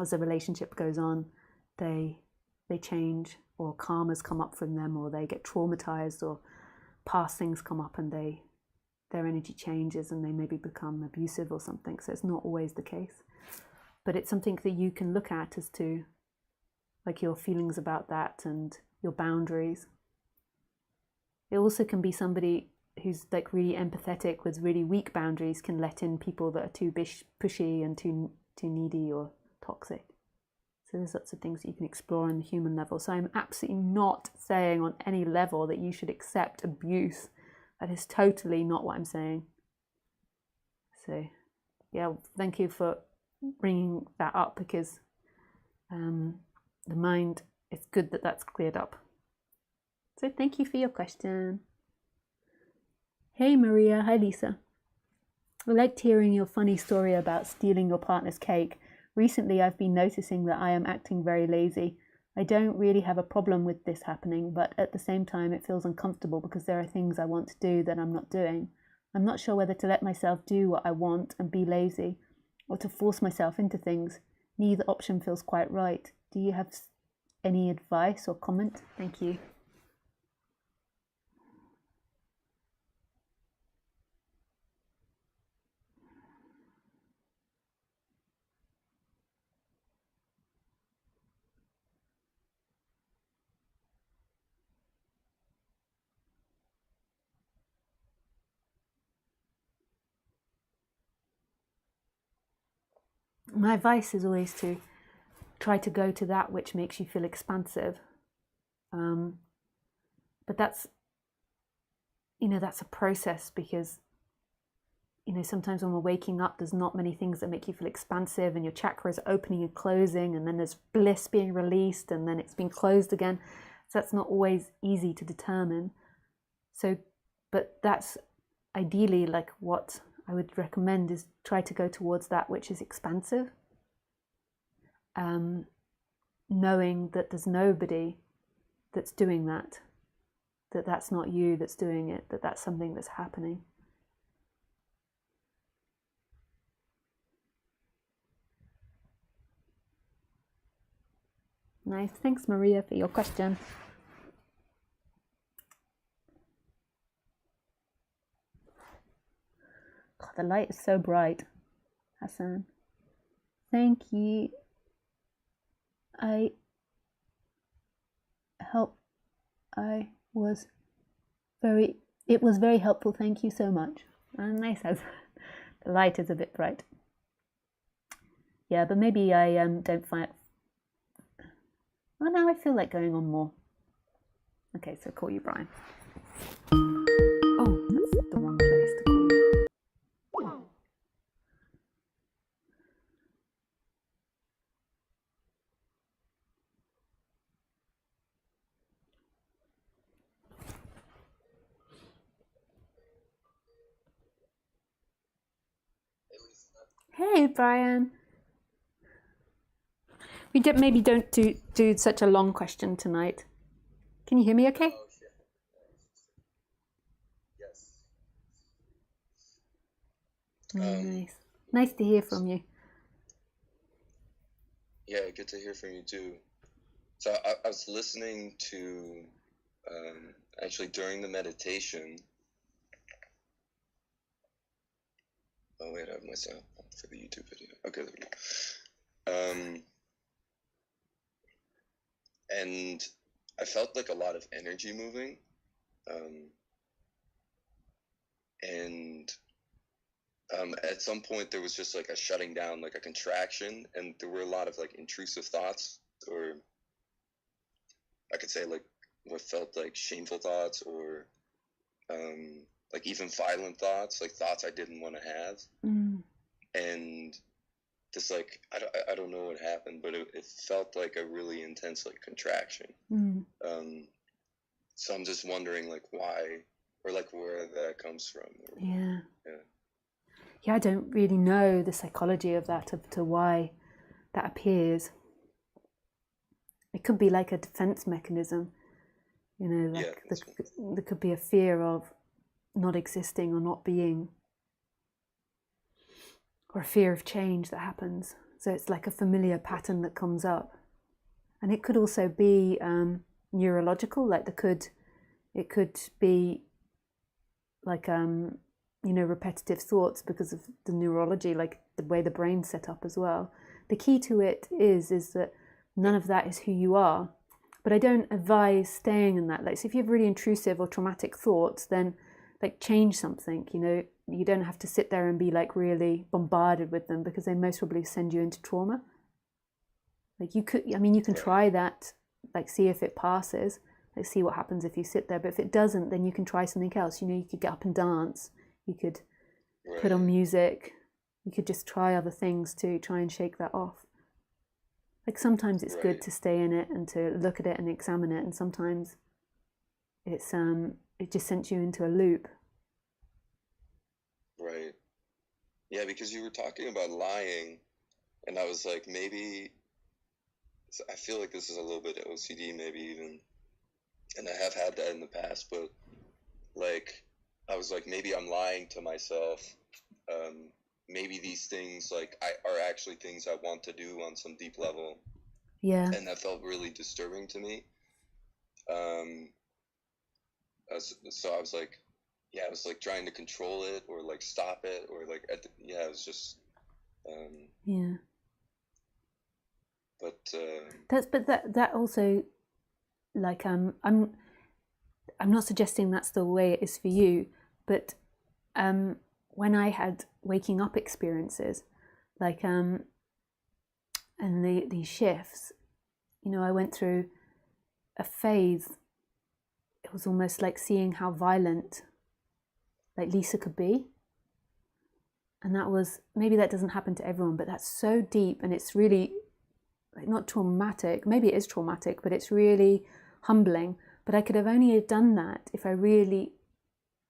as the relationship goes on, they change, or karmas come up from them, or they get traumatized, or past things come up and their energy changes and they maybe become abusive or something. So it's not always the case. But it's something that you can look at as to like your feelings about that and your boundaries. It also can be somebody who's like really empathetic with really weak boundaries, can let in people that are too pushy and too needy or toxic. So there's lots of things that you can explore on the human level. So I'm absolutely not saying on any level that you should accept abuse. That is totally not what I'm saying. So yeah, thank you for bringing that up, because the mind, it's good that that's cleared up. So thank you for your question. Hey Maria, hi Lisa. I liked hearing your funny story about stealing your partner's cake. Recently I've been noticing that I am acting very lazy. I don't really have a problem with this happening, but at the same time it feels uncomfortable because there are things I want to do that I'm not doing. I'm not sure whether to let myself do what I want and be lazy, or to force myself into things. Neither option feels quite right. Do you have any advice or comment? Thank you. My advice is always to try to go to that which makes you feel expansive. But that's a process, because sometimes when we're waking up, there's not many things that make you feel expansive, and your chakras are opening and closing, and then there's bliss being released, and then it's being closed again. So that's not always easy to determine. But that's ideally like what I would recommend, is try to go towards that which is expansive, knowing that there's nobody that's doing that that's not you that's doing it, that's something that's happening. Nice. Thanks, Maria, for your question. God, the light is so bright, Hassan. Thank you. It was very helpful. Thank you so much. Nice. The light is a bit bright. Yeah, but maybe I don't find. Well, now I feel like going on more. Okay, so call you Brian. Oh, that's the wrong place to call you. Hey, Brian. We maybe don't do such a long question tonight. Can you hear me okay? Oh, shit. Yes. Nice. Nice to hear from you. Yeah, good to hear from you too. So I was listening to, actually during the meditation. Oh wait, I have myself for the YouTube video. Okay, there we go. And I felt like a lot of energy moving. And at some point there was just like a shutting down, like a contraction, and there were a lot of like intrusive thoughts, or I could say like what felt like shameful thoughts, or like even violent thoughts, like thoughts I didn't want to have. And just like I don't know what happened, but it felt like a really intense like contraction. So I'm just wondering like why, or like where that comes from. Yeah, I don't really know the psychology of that, of to why that appears. It could be like a defense mechanism, like there could be a fear of not existing or not being, or a fear of change that happens. So it's like a familiar pattern that comes up. And it could also be neurological, like it could be like repetitive thoughts because of the neurology, like the way the brain's set up as well. The key to it is that none of that is who you are. But I don't advise staying in that. Like, so if you have really intrusive or traumatic thoughts, then like change something, you know. You don't have to sit there and be like really bombarded with them, because they most probably send you into trauma. Like you could, I mean, you can try that, like see if it passes, like see what happens if you sit there. But if it doesn't, then you can try something else. You know, you could get up and dance, you could put on music, you could just try other things to try and shake that off. Like sometimes it's good to stay in it and to look at it and examine it, and sometimes it's it just sends you into a loop. Right. Yeah, because you were talking about lying, and I was like, maybe, I feel like this is a little bit OCD, maybe even, and I have had that in the past, but like, I was like, maybe I'm lying to myself. Maybe these things like are actually things I want to do on some deep level. Yeah. And that felt really disturbing to me. So I was like, yeah, I was like trying to control it or like stop it or like, yeah, it was just, yeah. But that also, like, I'm not suggesting that's the way it is for you, but when I had waking up experiences, like and these shifts, you know, I went through a phase. It was almost like seeing how violent, like Lisa could be, and that was, maybe that doesn't happen to everyone, but that's so deep, and it's really like not traumatic. Maybe it is traumatic, but it's really humbling. But I could have only done that if I really,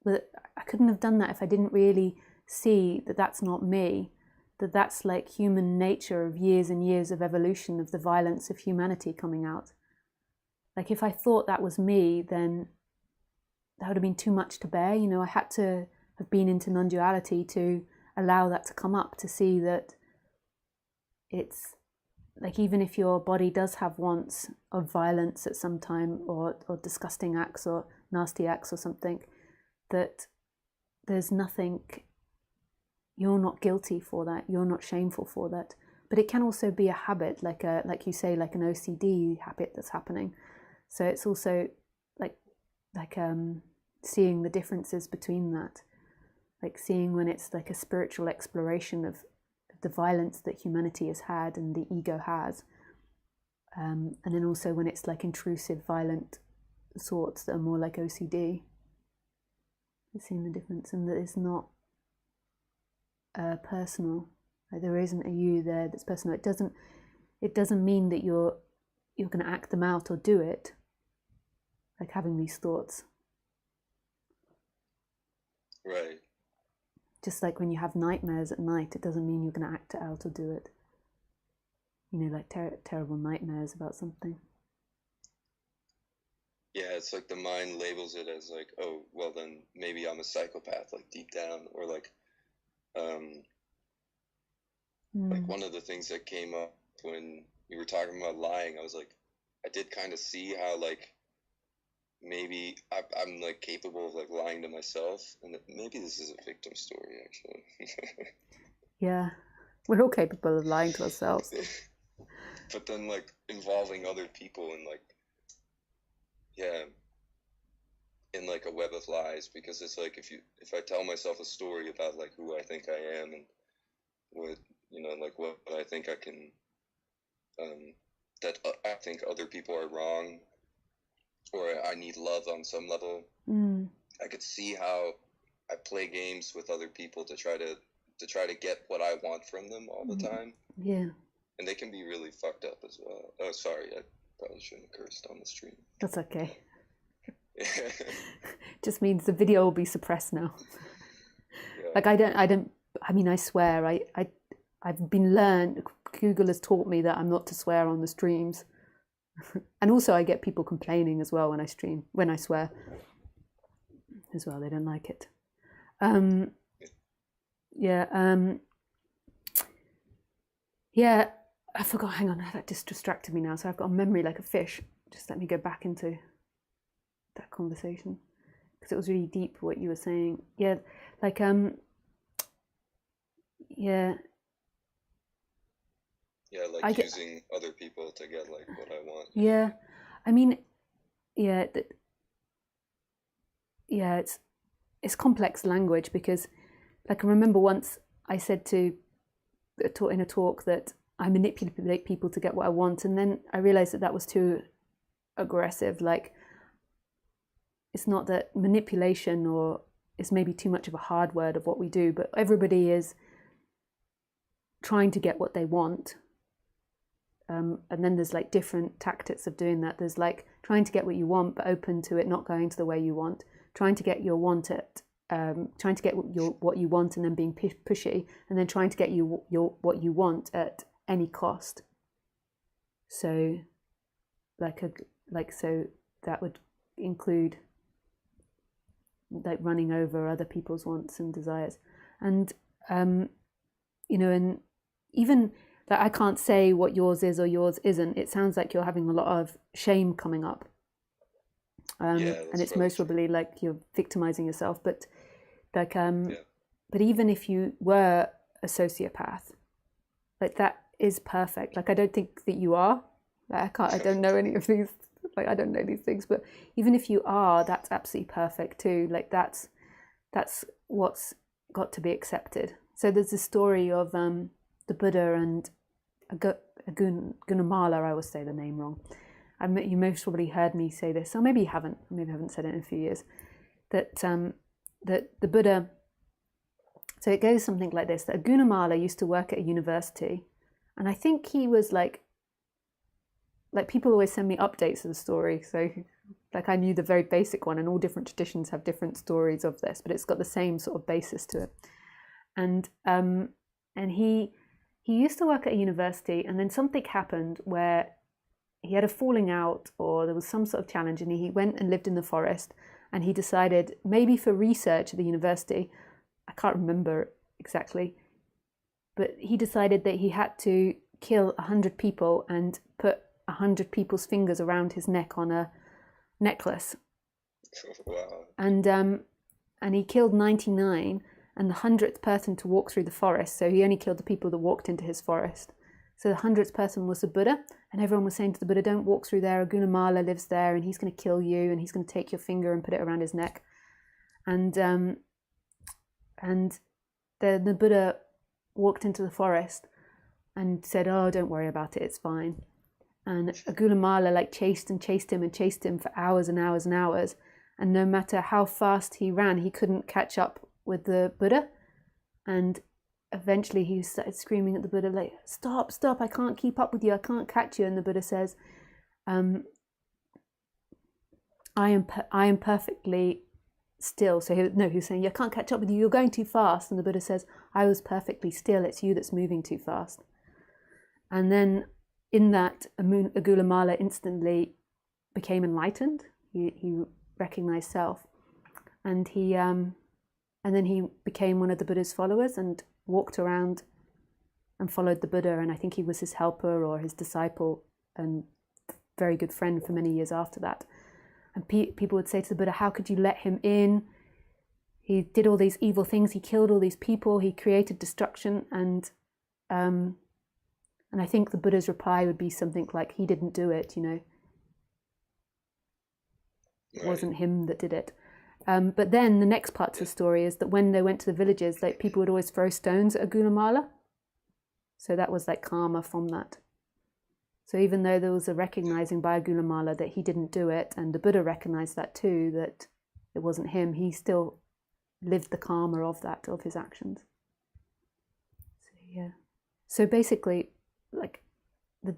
I couldn't have done that if I didn't really see that that's not me, that that's like human nature of years and years of evolution of the violence of humanity coming out. Like if I thought that was me, then that would have been too much to bear. You know, I had to have been into non-duality to allow that to come up, to see that it's like, even if your body does have wants of violence at some time, or disgusting acts or nasty acts or something, that there's nothing, you're not guilty for that, you're not shameful for that. But it can also be a habit, like you say, like an OCD habit that's happening. So it's also like seeing the differences between that, like seeing when it's like a spiritual exploration of the violence that humanity has had and the ego has, and then also when it's like intrusive, violent thoughts that are more like OCD. Seeing the difference, and that it's not personal. Like there isn't a you there that's personal. It doesn't mean that you're going to act them out or do it. Like having these thoughts. Right. Just like when you have nightmares at night, it doesn't mean you're going to act it out or do it. You know, like terrible nightmares about something. Yeah, it's like the mind labels it as like, oh, well then maybe I'm a psychopath, like deep down, or like, like one of the things that came up when you were talking about lying, I was like, I did kind of see how like maybe I'm like capable of like lying to myself, and that maybe this is a victim story actually. Yeah, we're all capable of lying to ourselves. But then like involving other people and like, yeah, in like a web of lies, because it's like if I tell myself a story about like who I think I am and what, you know, like what I think I can, that I think other people are wrong, or I need love on some level. I could see how I play games with other people to try to get what I want from them all the time. Yeah. And they can be really fucked up as well. Oh, sorry, I probably shouldn't have cursed on the stream. That's okay. Just means the video will be suppressed now. Yeah. Like I mean, I swear, I've been learned, Google has taught me that I'm not to swear on the streams. And also I get people complaining as well when I swear as well, they don't like it. Yeah, I forgot, hang on, that just distracted me now, so I've got a memory like a fish. Just let me go back into that conversation, because it was really deep what you were saying. Yeah, like yeah, Yeah, like I get, using other people to get like what I want. yeah, I mean, yeah, yeah, it's complex language because, like, I remember once I said in a talk that I manipulate people to get what I want, and then I realized that was too aggressive. Like, it's not that manipulation, or it's maybe too much of a hard word of what we do, but everybody is trying to get what they want. And then there's like different tactics of doing that. There's like trying to get what you want, but open to it not going to the way you want. Trying to get trying to get what you want, and then being pushy, and then trying to get what you want at any cost. So, so that would include like running over other people's wants and desires, and and even that I can't say what yours is or yours isn't. It sounds like you're having a lot of shame coming up, and it's most probably like you're victimizing yourself. But like but even if you were a sociopath, like that is perfect. Like I don't think that you are. Like, I don't know any of these. Like I don't know these things, but even if you are, that's absolutely perfect too. Like that's what's got to be accepted. So there's a story of the Buddha and Gunamala. I always say the name wrong. You most probably heard me say this, or maybe you haven't. Maybe I haven't said it in a few years. That the Buddha. So it goes something like this: that Gunamala used to work at a university, and I think he was like people always send me updates of the story. So like I knew the very basic one, and all different traditions have different stories of this, but it's got the same sort of basis to it. And he used to work at a university, and then something happened where he had a falling out, or there was some sort of challenge, and he went and lived in the forest, and he decided, maybe for research at the university, I can't remember exactly, but he decided that he had to kill 100 people and put 100 people's fingers around his neck on a necklace. Wow. And he killed 99, and the 100th person to walk through the forest. So he only killed the people that walked into his forest. So the 100th person was the Buddha, and everyone was saying to the Buddha, "Don't walk through there. Gunamala lives there, and he's going to kill you, and he's going to take your finger and put it around his neck." And the Buddha walked into the forest and said, "Oh, don't worry about it. It's fine." And Gunamala like chased him for hours and hours and hours. And no matter how fast he ran, he couldn't catch up with the Buddha. And eventually he started screaming at the Buddha, like, stop, I can't keep up with you, I can't catch you. And the Buddha says, I am perfectly still. So he was saying, I can't catch up with you, you're going too fast. And the Buddha says, I was perfectly still, it's you that's moving too fast. And then in that, Angulimala instantly became enlightened. He recognized self, and then he became one of the Buddha's followers and walked around and followed the Buddha. And I think he was his helper or his disciple and very good friend for many years after that. And people would say to the Buddha, "How could you let him in? He did all these evil things. He killed all these people. He created destruction." And I think the Buddha's reply would be something like, "He didn't do it, It wasn't him that did it." But then the next part of the story is that when they went to the villages, like people would always throw stones at Gunamala. So that was like karma from that. So even though there was a recognizing by Gunamala that he didn't do it, and the Buddha recognized that too, that it wasn't him, he still lived the karma of that, of his actions. So yeah. So basically, like the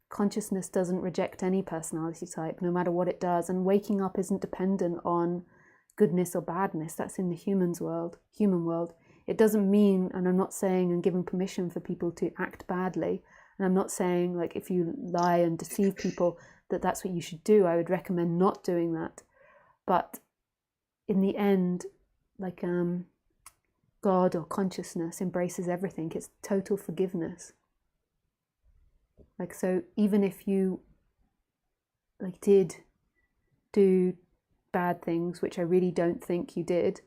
consciousness doesn't reject any personality type, no matter what it does. And waking up isn't dependent on goodness or badness. That's in the human world. It doesn't mean, and I'm not saying and giving permission for people to act badly. And I'm not saying like if you lie and deceive people that that's what you should do. I would recommend not doing that. But in the end, like God or consciousness embraces everything. It's total forgiveness. Like, so even if you like did do bad things, which I really don't think you did,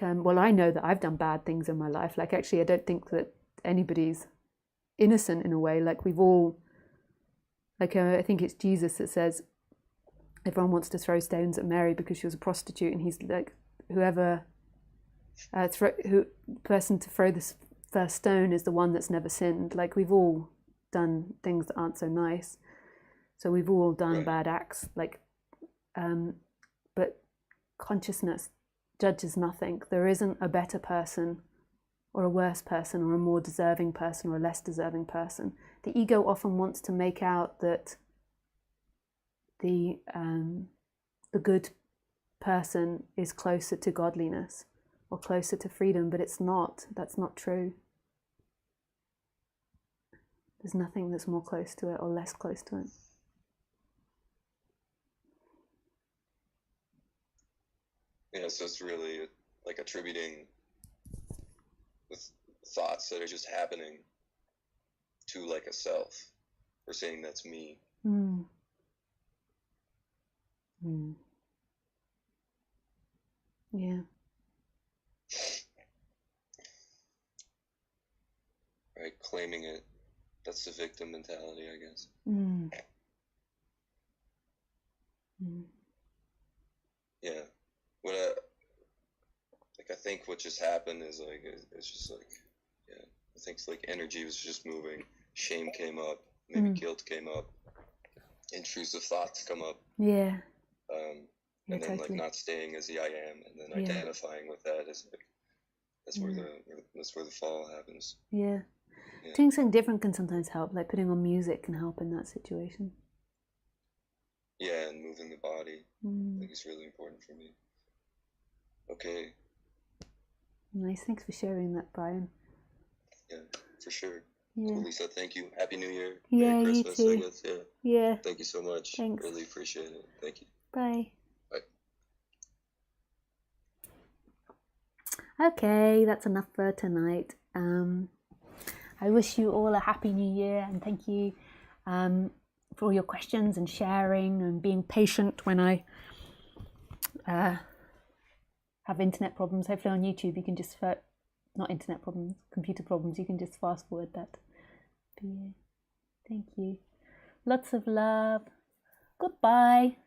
well, I know that I've done bad things in my life. Like, actually, I don't think that anybody's innocent in a way. Like we've all, like I think it's Jesus that says everyone wants to throw stones at Mary because she was a prostitute, and he's like, whoever person to throw this first stone is the one that's never sinned. Like we've all done things that aren't so nice, so we've all done bad acts. Like, but consciousness judges nothing. There isn't a better person or a worse person or a more deserving person or a less deserving person. The ego often wants to make out that the good person is closer to godliness or closer to freedom, but it's not. That's not true. There's nothing that's more close to it or less close to it. Yeah, so it's really like attributing the thoughts that are just happening to like a self, or saying that's me. Yeah. Right, claiming it. That's the victim mentality, I guess. Yeah. What I think what just happened is like it's just like, yeah, I think it's like energy was just moving. Shame came up, maybe guilt came up, intrusive thoughts come up. Yeah. And then totally. like not staying as the I am, and then identifying with that as like that's where the fall happens. Yeah. Doing something different can sometimes help, like putting on music can help in that situation. Yeah, and moving the body I think is really important for me. Okay. Nice, thanks for sharing that, Brian. Yeah, for sure. Yeah. Cool, Lisa, thank you. Happy New Year. Yeah, Merry you Christmas, too. I guess. Yeah. Yeah. Thank you so much. Thanks. Really appreciate it. Thank you. Bye. Bye. Okay, that's enough for tonight. I wish you all a happy new year, and thank you for all your questions and sharing and being patient when I have internet problems. Hopefully on YouTube you can just, not internet problems, computer problems, you can just fast forward that. But yeah, thank you. Lots of love. Goodbye.